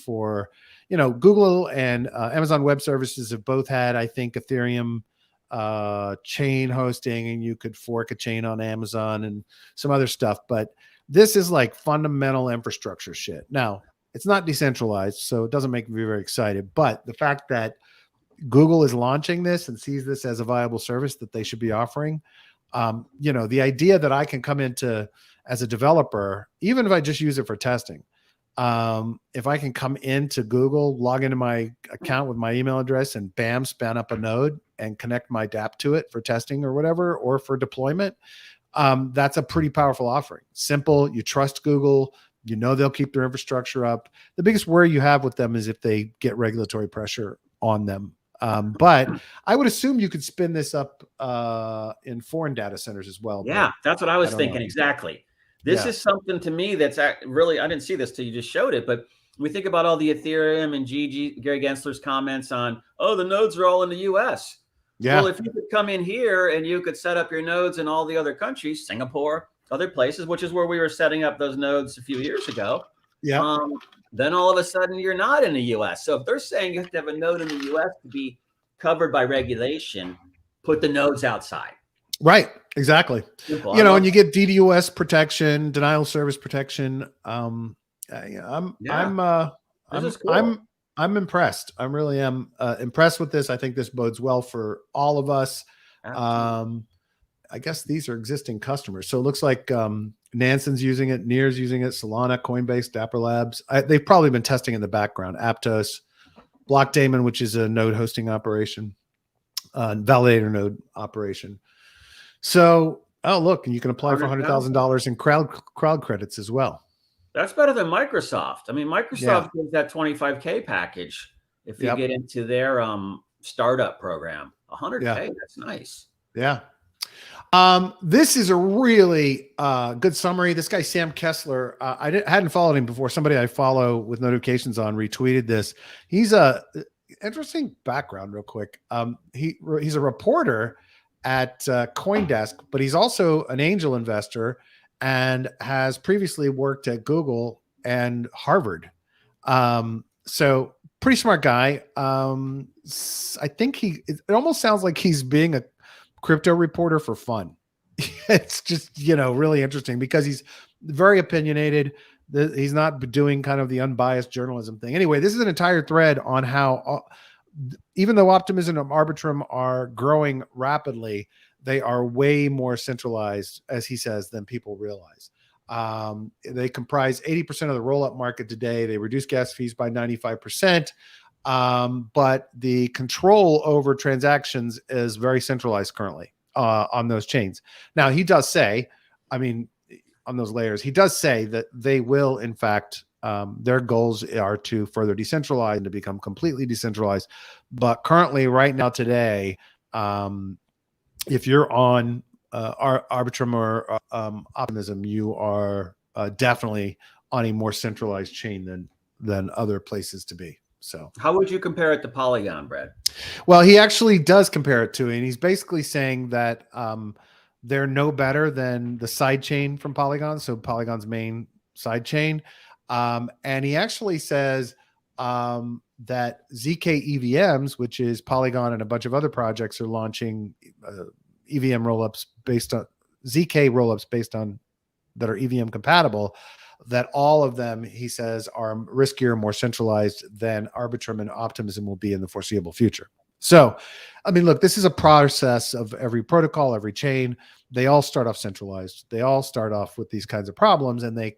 For Google and Amazon Web Services have both had, I think, Ethereum chain hosting, and you could fork a chain on Amazon and some other stuff. But this is like fundamental infrastructure shit. Now, it's not decentralized, so it doesn't make me very excited. But the fact that Google is launching this and sees this as a viable service that they should be offering, the idea that I can come into as a developer, even if I just use it for testing, if I can come into Google, log into my account with my email address, and bam, span up a node and connect my dApp to it for testing or whatever, or for deployment, that's a pretty powerful offering. Simple. You trust Google. They'll keep their infrastructure up. The biggest worry you have with them is if they get regulatory pressure on them. But I would assume you could spin this up in foreign data centers as well. Yeah, that's what I was thinking. Exactly. This is something to me that's really, I didn't see this till you just showed it, but we think about all the Ethereum and Gary Gensler's comments on, the nodes are all in the US. Yeah. Well, if you could come in here and you could set up your nodes in all the other countries, Singapore, other places, which is where we were setting up those nodes a few years ago. Yeah. Then all of a sudden you're not in the US. So if they're saying you have to have a node in the US to be covered by regulation, put the nodes outside. Right. Exactly. Simple. And you get DDoS protection, denial of service protection. I'm impressed. I really am impressed with this. I think this bodes well for all of us. I guess these are existing customers. So it looks like Nansen's using it, Near's using it, Solana, Coinbase, Dapper Labs. They've probably been testing in the background. Aptos, Blockdaemon, which is a node hosting operation, validator node operation. So, look, and you can apply for $100,000 in crowd credits as well. That's better than Microsoft. I mean, Microsoft gives that $25K package if you get into their startup program. $100K, that's nice. Yeah. This is a really good summary. This guy, Sam Kessler, hadn't followed him before. Somebody I follow with notifications on retweeted this. He's a interesting background real quick. He's a reporter at CoinDesk, but he's also an angel investor and has previously worked at Google and Harvard. So pretty smart guy. I think it almost sounds like he's being a crypto reporter for fun. It's just, really interesting because he's very opinionated. He's not doing kind of the unbiased journalism thing. Anyway, this is an entire thread on how, even though Optimism and Arbitrum are growing rapidly, they are way more centralized, as he says, than people realize. They comprise 80% of the roll-up market today. They reduce gas fees by 95%. But the control over transactions is very centralized currently on those chains. Now, he does say, on those layers, he does say that they will, in fact, their goals are to further decentralize and to become completely decentralized. But currently, right now, today, if you're on Arbitrum or Optimism, you are definitely on a more centralized chain than other places to be. So how would you compare it to Polygon, Brad? Well, he actually does compare it to it. And he's basically saying that they're no better than the side chain from Polygon. So Polygon's main side chain. And he actually says that ZK EVMs, which is Polygon and a bunch of other projects, are launching EVM rollups based on ZK rollups based on that are EVM compatible. That all of them, he says, are riskier, more centralized than Arbitrum and Optimism will be in the foreseeable future. So, look, this is a process of every protocol, every chain. They all start off centralized. They all start off with these kinds of problems, and they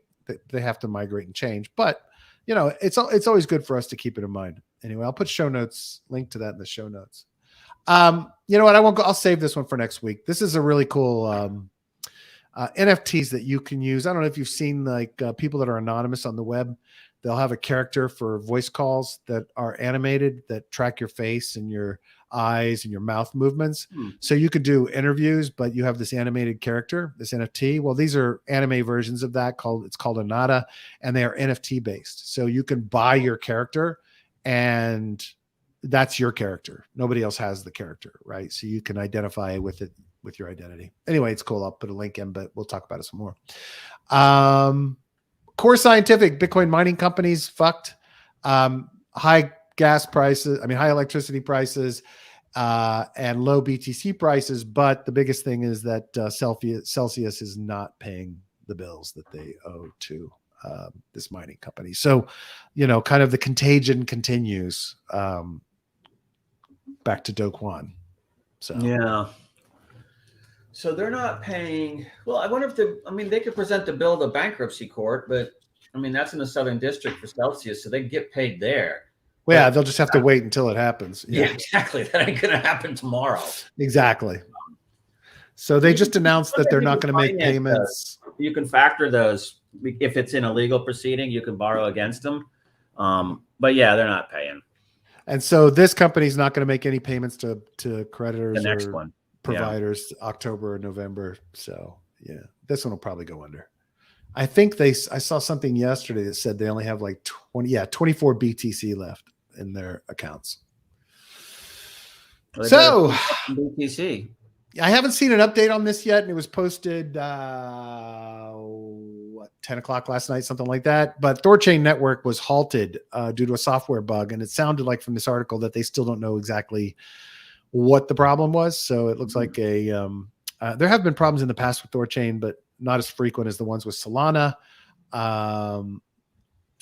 have to migrate and change. But, it's always good for us to keep it in mind. Anyway, I'll put show notes, link to that in the show notes. You know what? I'll save this one for next week. This is a really cool NFTs that you can use. I don't know if you've seen people that are anonymous on the web. They'll have a character for voice calls that are animated that track your face and your eyes and your mouth movements. So you could do interviews, but you have this animated character, this NFT. Well, these are anime versions of that it's called Anata, and they are NFT based. So you can buy your character and that's your character. Nobody else has the character, right? So you can identify with it with your identity. Anyway, it's cool. I'll put a link in, but we'll talk about it some more. Core Scientific, Bitcoin mining companies fucked. High gas prices, high electricity prices, and low BTC prices. But the biggest thing is that Celsius is not paying the bills that they owe to this mining company. So, kind of the contagion continues back to Do Kwon. So yeah. So they're not paying. Well, I wonder if they could present the bill to bankruptcy court, but that's in the Southern District for Celsius, so they get paid there. Well, yeah, they'll just have to wait until it happens. Yeah, exactly. That ain't going to happen tomorrow. Exactly. So they just announced that they're not going to make payments. You can factor those. If it's in a legal proceeding, you can borrow against them. But yeah, they're not paying. And so this company's not going to make any payments to creditors. The next one. Providers, October or November. So yeah, this one will probably go under. I think I saw something yesterday that said they only have 24 BTC left in their accounts. Well, so BTC. I haven't seen an update on this yet. And it was posted 10 o'clock last night, something like that. But Thorchain Network was halted due to a software bug. And it sounded like from this article that they still don't know exactly what the problem was. So it looks like there have been problems in the past with Thorchain, but not as frequent as the ones with Solana.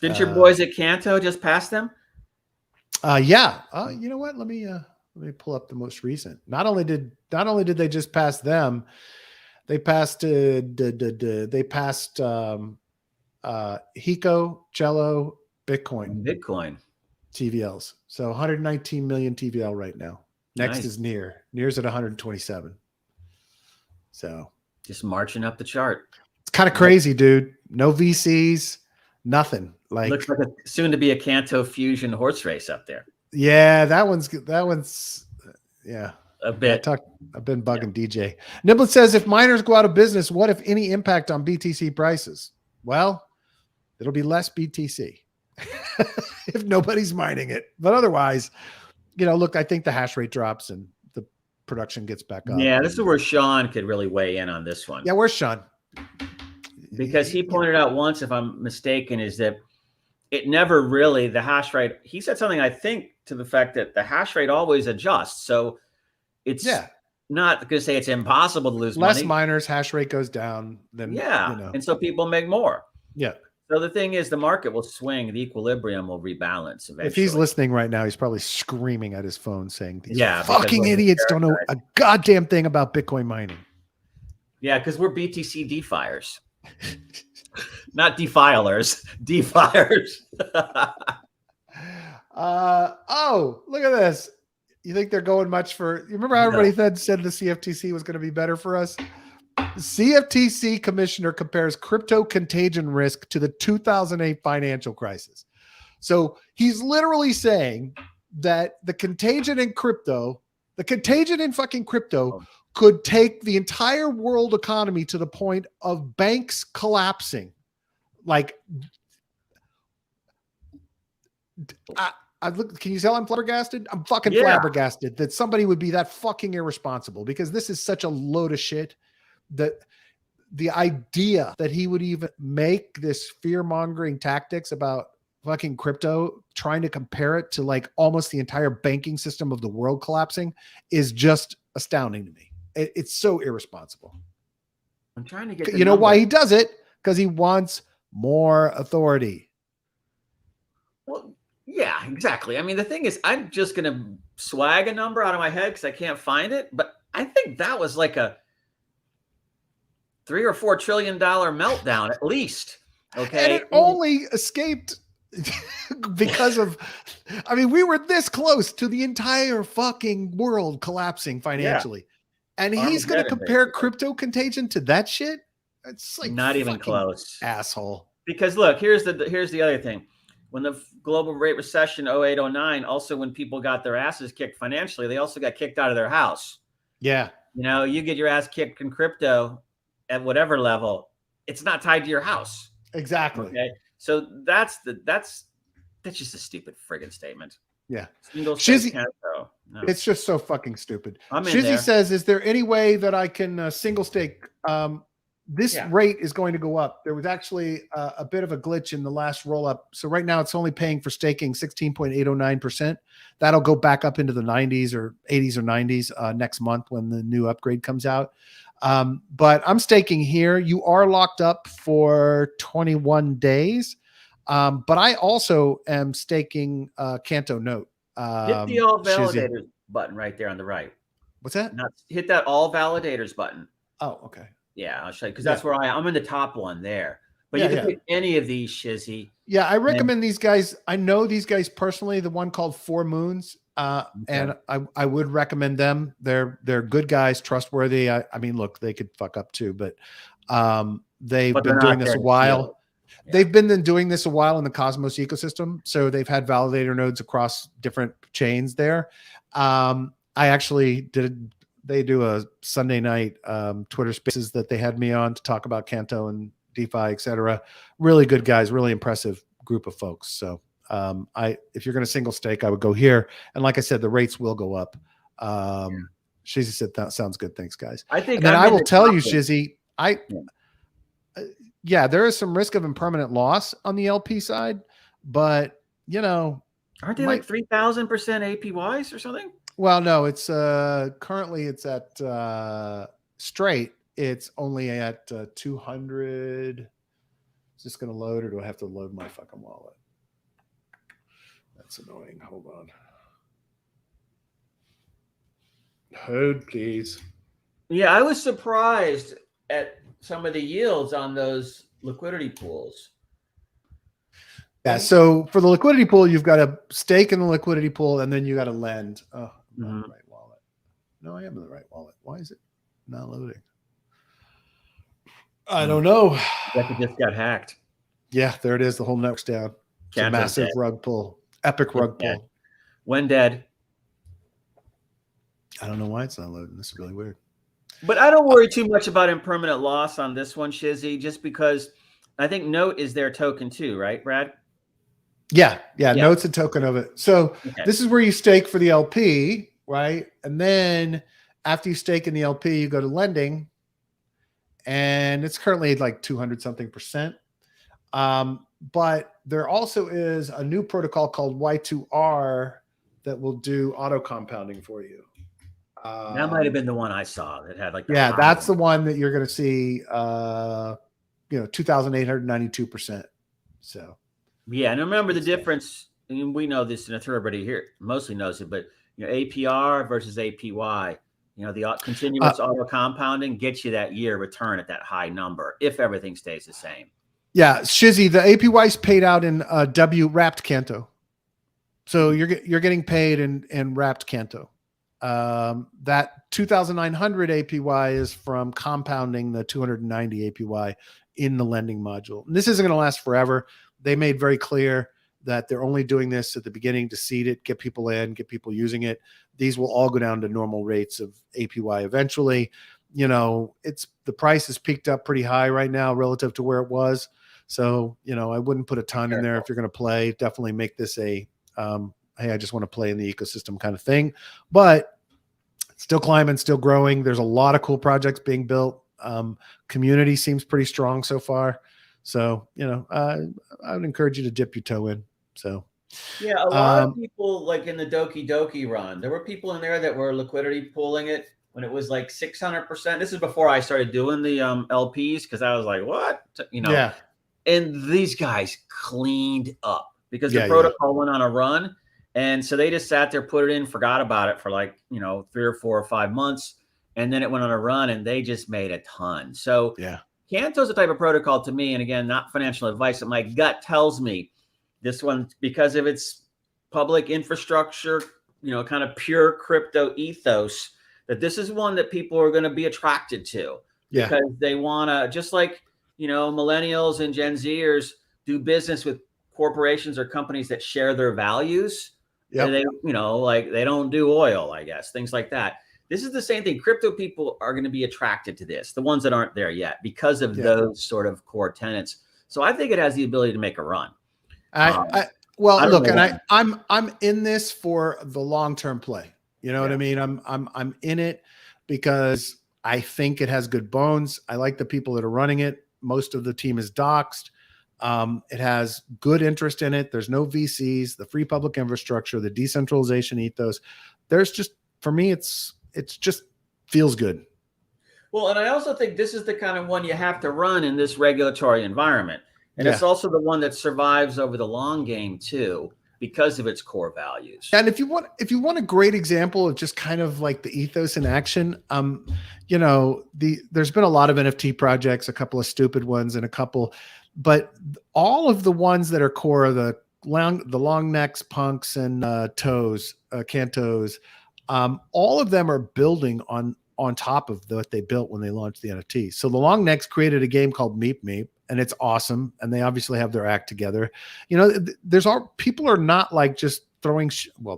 Didn't your boys at Canto just pass them? Yeah. You know what? Let me pull up the most recent. Not only did they just pass them, they passed Hiko, Cello, Bitcoin TVLs. So 119 million TVL right now. Next is Near. Near's at 127. So just marching up the chart. It's kind of crazy, dude. No VCs, nothing. Looks like soon to be a Canto Fusion horse race up there. Yeah, that one's yeah. a bit. I've been bugging DJ. Niblet says, if miners go out of business, what, if any, impact on BTC prices? Well, it'll be less BTC if nobody's mining it. But otherwise, look, I think the hash rate drops and the production gets back up. Yeah, this is where Sean could really weigh in on this one. Yeah, where's Sean? Because he pointed out once, if I'm mistaken, is that it never really, the hash rate, he said something, I think, to the fact that the hash rate always adjusts. So it's not going to say it's impossible to lose less money. miners, hash rate goes down. Then and so people make more. Yeah. So the thing is, the market will swing, the equilibrium will rebalance eventually. If he's listening right now, he's probably screaming at his phone saying, these fucking idiots don't know a goddamn thing about Bitcoin mining. Yeah, because we're BTC defiers. Not defilers, defiers. Oh, look at this. You think they're going much for, you remember how everybody said the CFTC was going to be better for us? The CFTC commissioner compares crypto contagion risk to the 2008 financial crisis. So he's literally saying that the contagion in fucking crypto could take the entire world economy to the point of banks collapsing. Like, can you tell I'm flabbergasted? I'm fucking flabbergasted that somebody would be that fucking irresponsible, because this is such a load of shit that the idea that he would even make this fear-mongering tactics about fucking crypto, trying to compare it to like almost the entire banking system of the world collapsing, is just astounding to me. It's so irresponsible. I'm trying to get, you know why he does it? Because he wants more authority. Well, yeah, exactly. I mean, the thing is, I'm just going to swag a number out of my head because I can't find it. But I think that was like a $3 or $4 trillion meltdown, at least. Okay. And it only escaped because of, I mean, we were this close to the entire fucking world collapsing financially. Yeah. And he's going to compare crypto contagion to that shit? It's like not even close. Asshole. Because look, here's the other thing. When the global rate recession 08, 09, also when people got their asses kicked financially, they also got kicked out of their house. Yeah. You get your ass kicked in crypto at whatever level, it's not tied to your house. Exactly. Okay. So that's just a stupid friggin' statement. Yeah. Shizzy, no. It's just so fucking stupid. Shizzy says, is there any way that I can single stake? This rate is going to go up. There was actually a bit of a glitch in the last roll up. So right now it's only paying for staking 16.809%. That'll go back up into the 90s or 80s or 90s next month when the new upgrade comes out. But I'm staking here. You are locked up for 21 days. But I also am staking Canto Note. Hit the all validators button right there on the right. What's that? Hit that all validators button. Oh, okay. Yeah, I'll show you, because that's where I'm in the top one there. But you can pick any of these, Shizzy. Yeah, I recommend these guys. I know these guys personally, the one called 4 Moons. And I would recommend them. They're good guys, trustworthy. I mean, look, they could fuck up too, but they've been doing this a while. Yeah. They've been doing this a while in the Cosmos ecosystem. So they've had validator nodes across different chains there. I actually they do a Sunday night Twitter Spaces that they had me on to talk about Canto and DeFi, et cetera. Really good guys, really impressive group of folks. So if you're going to single stake, I would go here. And like I said, the rates will go up. Shizzy said, that sounds good. Thanks, guys. I think, and then I will tell you, Shizzy, there is some risk of impermanent loss on the LP side, but aren't they like 3,000% APYs or something? Well, no, it's currently it's at straight. It's only at 200. Is this going to load, or do I have to load my fucking wallet? That's annoying. Hold on. Hold, please. Yeah, I was surprised at some of the yields on those liquidity pools. Yeah, so for the liquidity pool, you've got to stake in the liquidity pool, and then you got to lend. Oh, I'm not in the right wallet. No, I am in the right wallet. Why is it not loading? I don't know. That just got hacked. Yeah, there it is. The whole network's down. It's a massive rug pull. Epic rug pull. When dead. I don't know why it's not loading. This is really weird. But I don't worry too much about impermanent loss on this one, Shizzy, just because I think Note is their token too, right, Brad? Yeah. Yeah. Note's a token of it. So Okay. this is where you stake for the LP, right? And then after you stake in the LP, you go to lending, and it's currently like 200 something percent. But there also is a new protocol called Y2R that will do auto compounding for you. That might have been the one I saw that had like the Yeah, high. that's the one that you're going to see. 2,892%. So Yeah, and remember the difference. I mean, we know this, and everybody here mostly knows it, but APR versus APY. The continuous auto compounding gets you that year return at that high number if everything stays the same. Yeah, Shizzy, the APY is paid out in W wrapped Canto. So you're getting paid in wrapped Canto. That 2,900 APY is from compounding the 290 APY in the lending module. And this isn't going to last forever. They made very clear that they're only doing this at the beginning to seed it, get people in, get people using it. These will all go down to normal rates of APY eventually. It's the price has peaked up pretty high right now relative to where it was. So, I wouldn't put a ton in there if you're going to play. Definitely make this a, hey, I just want to play in the ecosystem kind of thing. But still climbing, still growing. There's a lot of cool projects being built. Community seems pretty strong so far. So, I would encourage you to dip your toe in. So, yeah, a lot of people like in the Doki Doki run, there were people in there that were liquidity pooling it when it was like 600%. This is before I started doing the LPs because I was like, what? Yeah. And these guys cleaned up because the protocol went on a run. And so they just sat there, put it in, forgot about it for like, 3 or 4 or 5 months. And then it went on a run and they just made a ton. So yeah, Canto's a type of protocol to me. And again, not financial advice, but my gut tells me this one, because of its public infrastructure, kind of pure crypto ethos, that this is one that people are going to be attracted to because they want to, just like, millennials and Gen Zers do business with corporations or companies that share their values. Yep. They, like they don't do oil, I guess, things like that. This is the same thing. Crypto people are going to be attracted to this, the ones that aren't there yet, because of those sort of core tenets. So I think it has the ability to make a run. Look, and I'm in this for the long-term play. You know what I mean? I'm in it because I think it has good bones. I like the people that are running it. Most of the team is doxed. It has good interest in it. There's no VCs, the free public infrastructure, the decentralization ethos. There's just, for me, it's just feels good. Well, and I also think this is the kind of one you have to run in this regulatory environment. And it's also the one that survives over the long game too, because of its core values. And if you want a great example of just kind of like the ethos in action, there's been a lot of NFT projects, a couple of stupid ones and a couple, but all of the ones that are core of the long necks, punks, and cantos, all of them are building on top of what they built when they launched the NFT. So the long necks created a game called Meep Meep, and it's awesome. And they obviously have their act together. People are not like just throwing.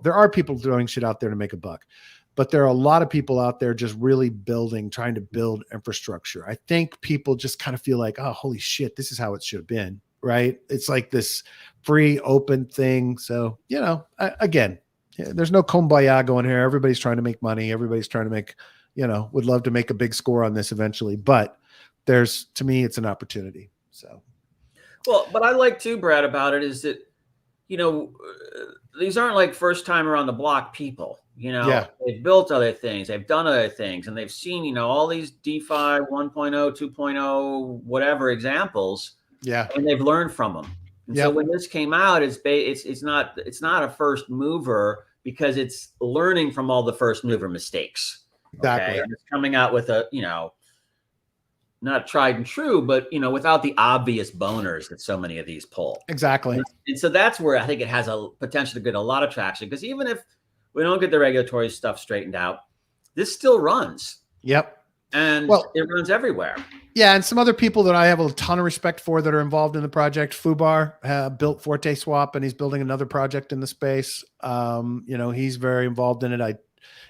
There are people throwing shit out there to make a buck, but there are a lot of people out there just really trying to build infrastructure. I think people just kind of feel like, oh, holy shit, this is how it should have been, right? It's like this free, open thing. So, again, there's no kumbaya going here. Everybody's trying to make money. Everybody's trying to make, would love to make a big score on this eventually. But to me, it's an opportunity. So, well, but I like too, Brad, about it is that, these aren't like first timer on the block people. They've built other things, they've done other things, and they've seen, all these DeFi 1.0, 2.0, whatever examples. Yeah. And they've learned from them. And so when this came out, it's not a first mover because it's learning from all the first mover mistakes. Exactly. Okay? And it's coming out with a, not tried and true, but without the obvious boners that so many of these pull. Exactly. And so that's where I think it has a potential to get a lot of traction, because even if we don't get the regulatory stuff straightened out, this still runs. Yep. And it runs everywhere. Yeah, and some other people that I have a ton of respect for that are involved in the project. Fubar built Forte Swap, and he's building another project in the space. He's very involved in it.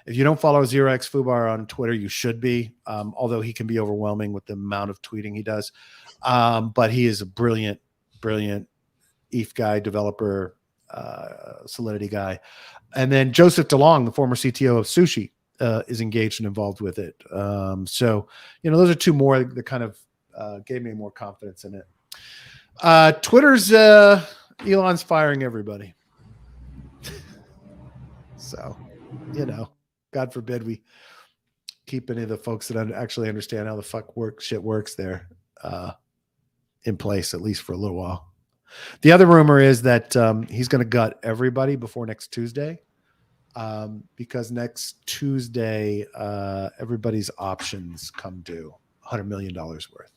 If you don't follow 0x Fubar on Twitter, you should be, although he can be overwhelming with the amount of tweeting he does. But he is a brilliant ETH guy, developer, Solidity guy. And then Joseph DeLong, the former CTO of Sushi, is engaged and involved with it. So, those are two more that kind of gave me more confidence in it. Twitter's Elon's firing everybody. So, God forbid we keep any of the folks that actually understand how the fuck shit works there in place, at least for a little while. The other rumor is that he's going to gut everybody before next Tuesday, because next Tuesday everybody's options come due, $100 million worth.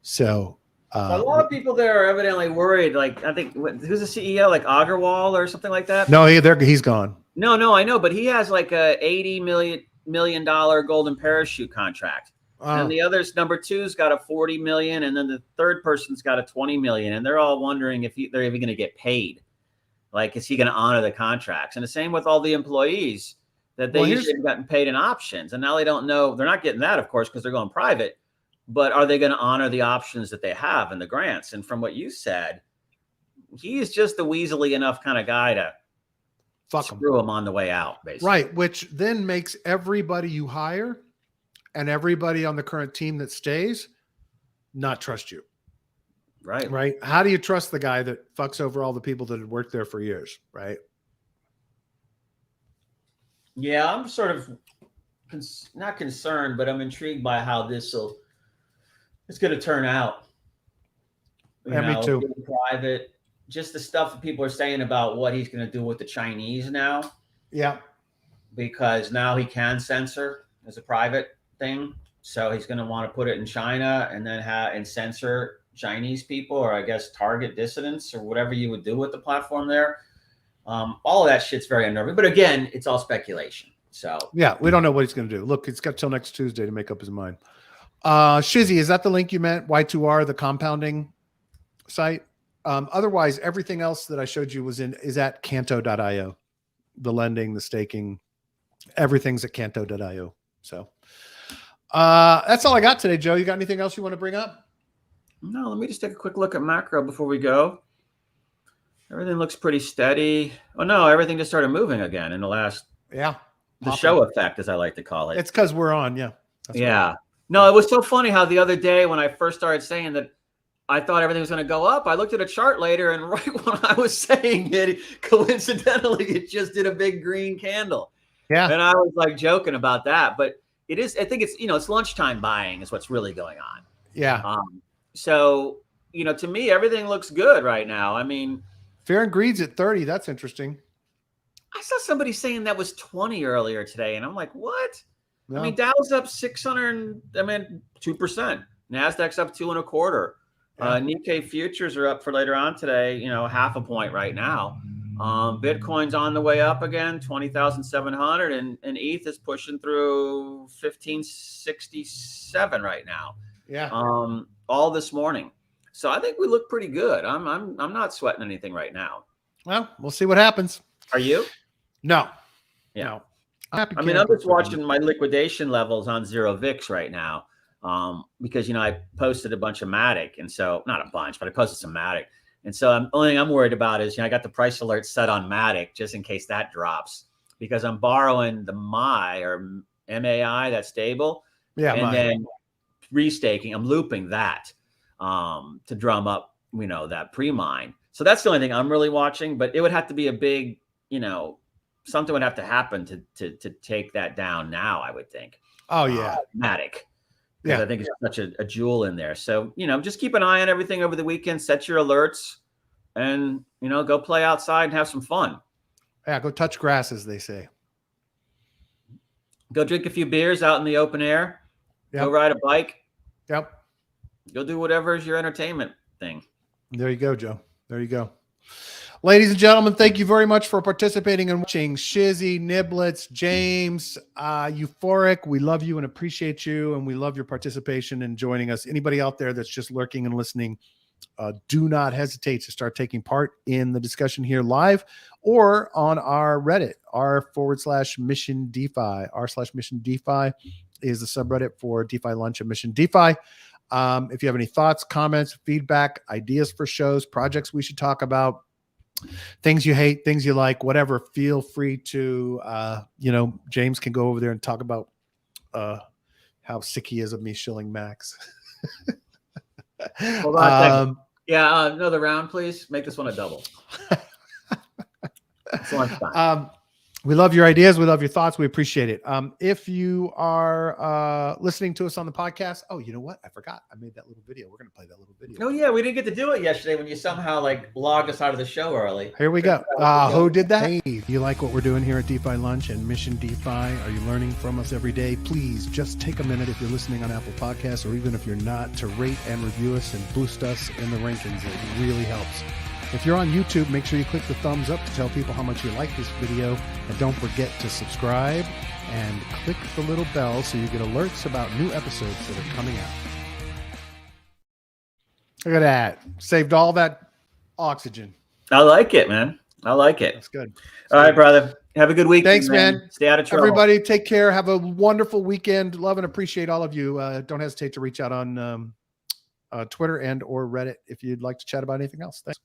So a lot of people there are evidently worried. Like, I think who's the CEO, like Agarwal or something like that? No, he's gone. No, I know, but he has like a $80 million golden parachute contract. And the other's number two's got a 40 million, and then the third person's got a 20 million, and they're all wondering if they're even going to get paid. Like, is he going to honor the contracts? And the same with all the employees that they usually have gotten paid in options, and now they don't know. They're not getting that, of course, because they're going private. But are they going to honor the options that they have and the grants? And from what you said, he is just the weaselly enough kind of guy to screw him on the way out, basically. Right, which then makes everybody you hire and everybody on the current team that stays not trust you. Right. How do you trust the guy that fucks over all the people that had worked there for years? Right. Yeah, I'm sort of not concerned, but I'm intrigued by how it's going to turn out. Me too. Private, just the stuff that people are saying about what he's going to do with the Chinese now. Yeah. Because now he can censor as a private thing. So he's going to want to put it in China and then censor Chinese people, or I guess target dissidents, or whatever you would do with the platform there. All of that shit's very unnerving. But again, it's all speculation. So yeah, we don't know what he's going to do. Look, it's got till next Tuesday to make up his mind. Shizzy, is that the link you meant? Y2R, the compounding site? Otherwise, everything else that I showed you is at Canto.io. The lending, the staking, everything's at Canto.io. So that's all I got today, Joe. You got anything else you want to bring up? No, let me just take a quick look at macro before we go. Everything looks pretty steady. Oh no, everything just started moving again in the last. Yeah. The show effect, as I like to call it. It's because we're on. Yeah. Yeah. Right. No, it was so funny how the other day when I first started saying that I thought everything was going to go up, I looked at a chart later, and right when I was saying it, coincidentally, it just did a big green candle. Yeah. And I was like joking about that, but it is. I think it's it's lunchtime buying is what's really going on. Yeah. So to me, everything looks good right now. I mean, Fear and Greed's at 30. That's interesting. I saw somebody saying that was 20 earlier today, and I'm like, what? No. I mean, Dow's up 2%. Nasdaq's up 2.25. Yeah. Nikkei futures are up for later on today. 0.5 point right now. Bitcoin's on the way up again, 20,700, and ETH is pushing through 1567 right now. Yeah. All this morning. So I think we look pretty good. I'm not sweating anything right now. Well, we'll see what happens. Are you? No. Yeah. No. I'm just watching my liquidation levels on Zero VIX right now. Because I posted a bunch of Matic, and so not a bunch, but I posted some Matic. And so the only thing I'm worried about is I got the price alert set on Matic just in case that drops, because I'm borrowing the MAI, that's stable. Yeah. And then restaking, I'm looping that to drum up, that pre-mine. So that's the only thing I'm really watching, but it would have to be a big, something would have to happen to take that down now, I would think. Oh yeah. Matic. Yeah. I think it's such a jewel in there. So, just keep an eye on everything over the weekend, set your alerts, and, go play outside and have some fun. Yeah. Go touch grass, as they say. Go drink a few beers out in the open air. Yep. Go ride a bike. Yep. Go do whatever is your entertainment thing. There you go, Joe. There you go. Ladies and gentlemen, thank you very much for participating and watching. Shizzy, Niblets, James, Euphoric, we love you and appreciate you, and we love your participation and joining us. Anybody out there that's just lurking and listening, do not hesitate to start taking part in the discussion here live or on our Reddit, r/Mission DeFi. r/Mission DeFi is the subreddit for DeFi Lunch and Mission DeFi. If you have any thoughts, comments, feedback, ideas for shows, projects we should talk about, things you hate, things you like, whatever, feel free to, James can go over there and talk about how sick he is of me shilling Max. Hold on a second. Yeah, another round, please. Make this one a double. It's lunchtime. We love your ideas. We love your thoughts. We appreciate it. If you are listening to us on the podcast, oh, you know what? I forgot. I made that little video. We're going to play that little video. Oh, yeah. We didn't get to do it yesterday when you somehow logged us out of the show early. Here we go. Who did that? Hey, if you like what we're doing here at DeFi Lunch and Mission DeFi, are you learning from us every day? Please just take a minute if you're listening on Apple Podcasts, or even if you're not, to rate and review us and boost us in the rankings. It really helps. If you're on YouTube, make sure you click the thumbs up to tell people how much you like this video. And don't forget to subscribe and click the little bell so you get alerts about new episodes that are coming out. Look at that. Saved all that oxygen. I like it, man. I like it. That's good. All right, brother. Have a good weekend. Thanks, man. Stay out of trouble. Everybody, take care. Have a wonderful weekend. Love and appreciate all of you. Don't hesitate to reach out on Twitter and or Reddit if you'd like to chat about anything else. Thanks.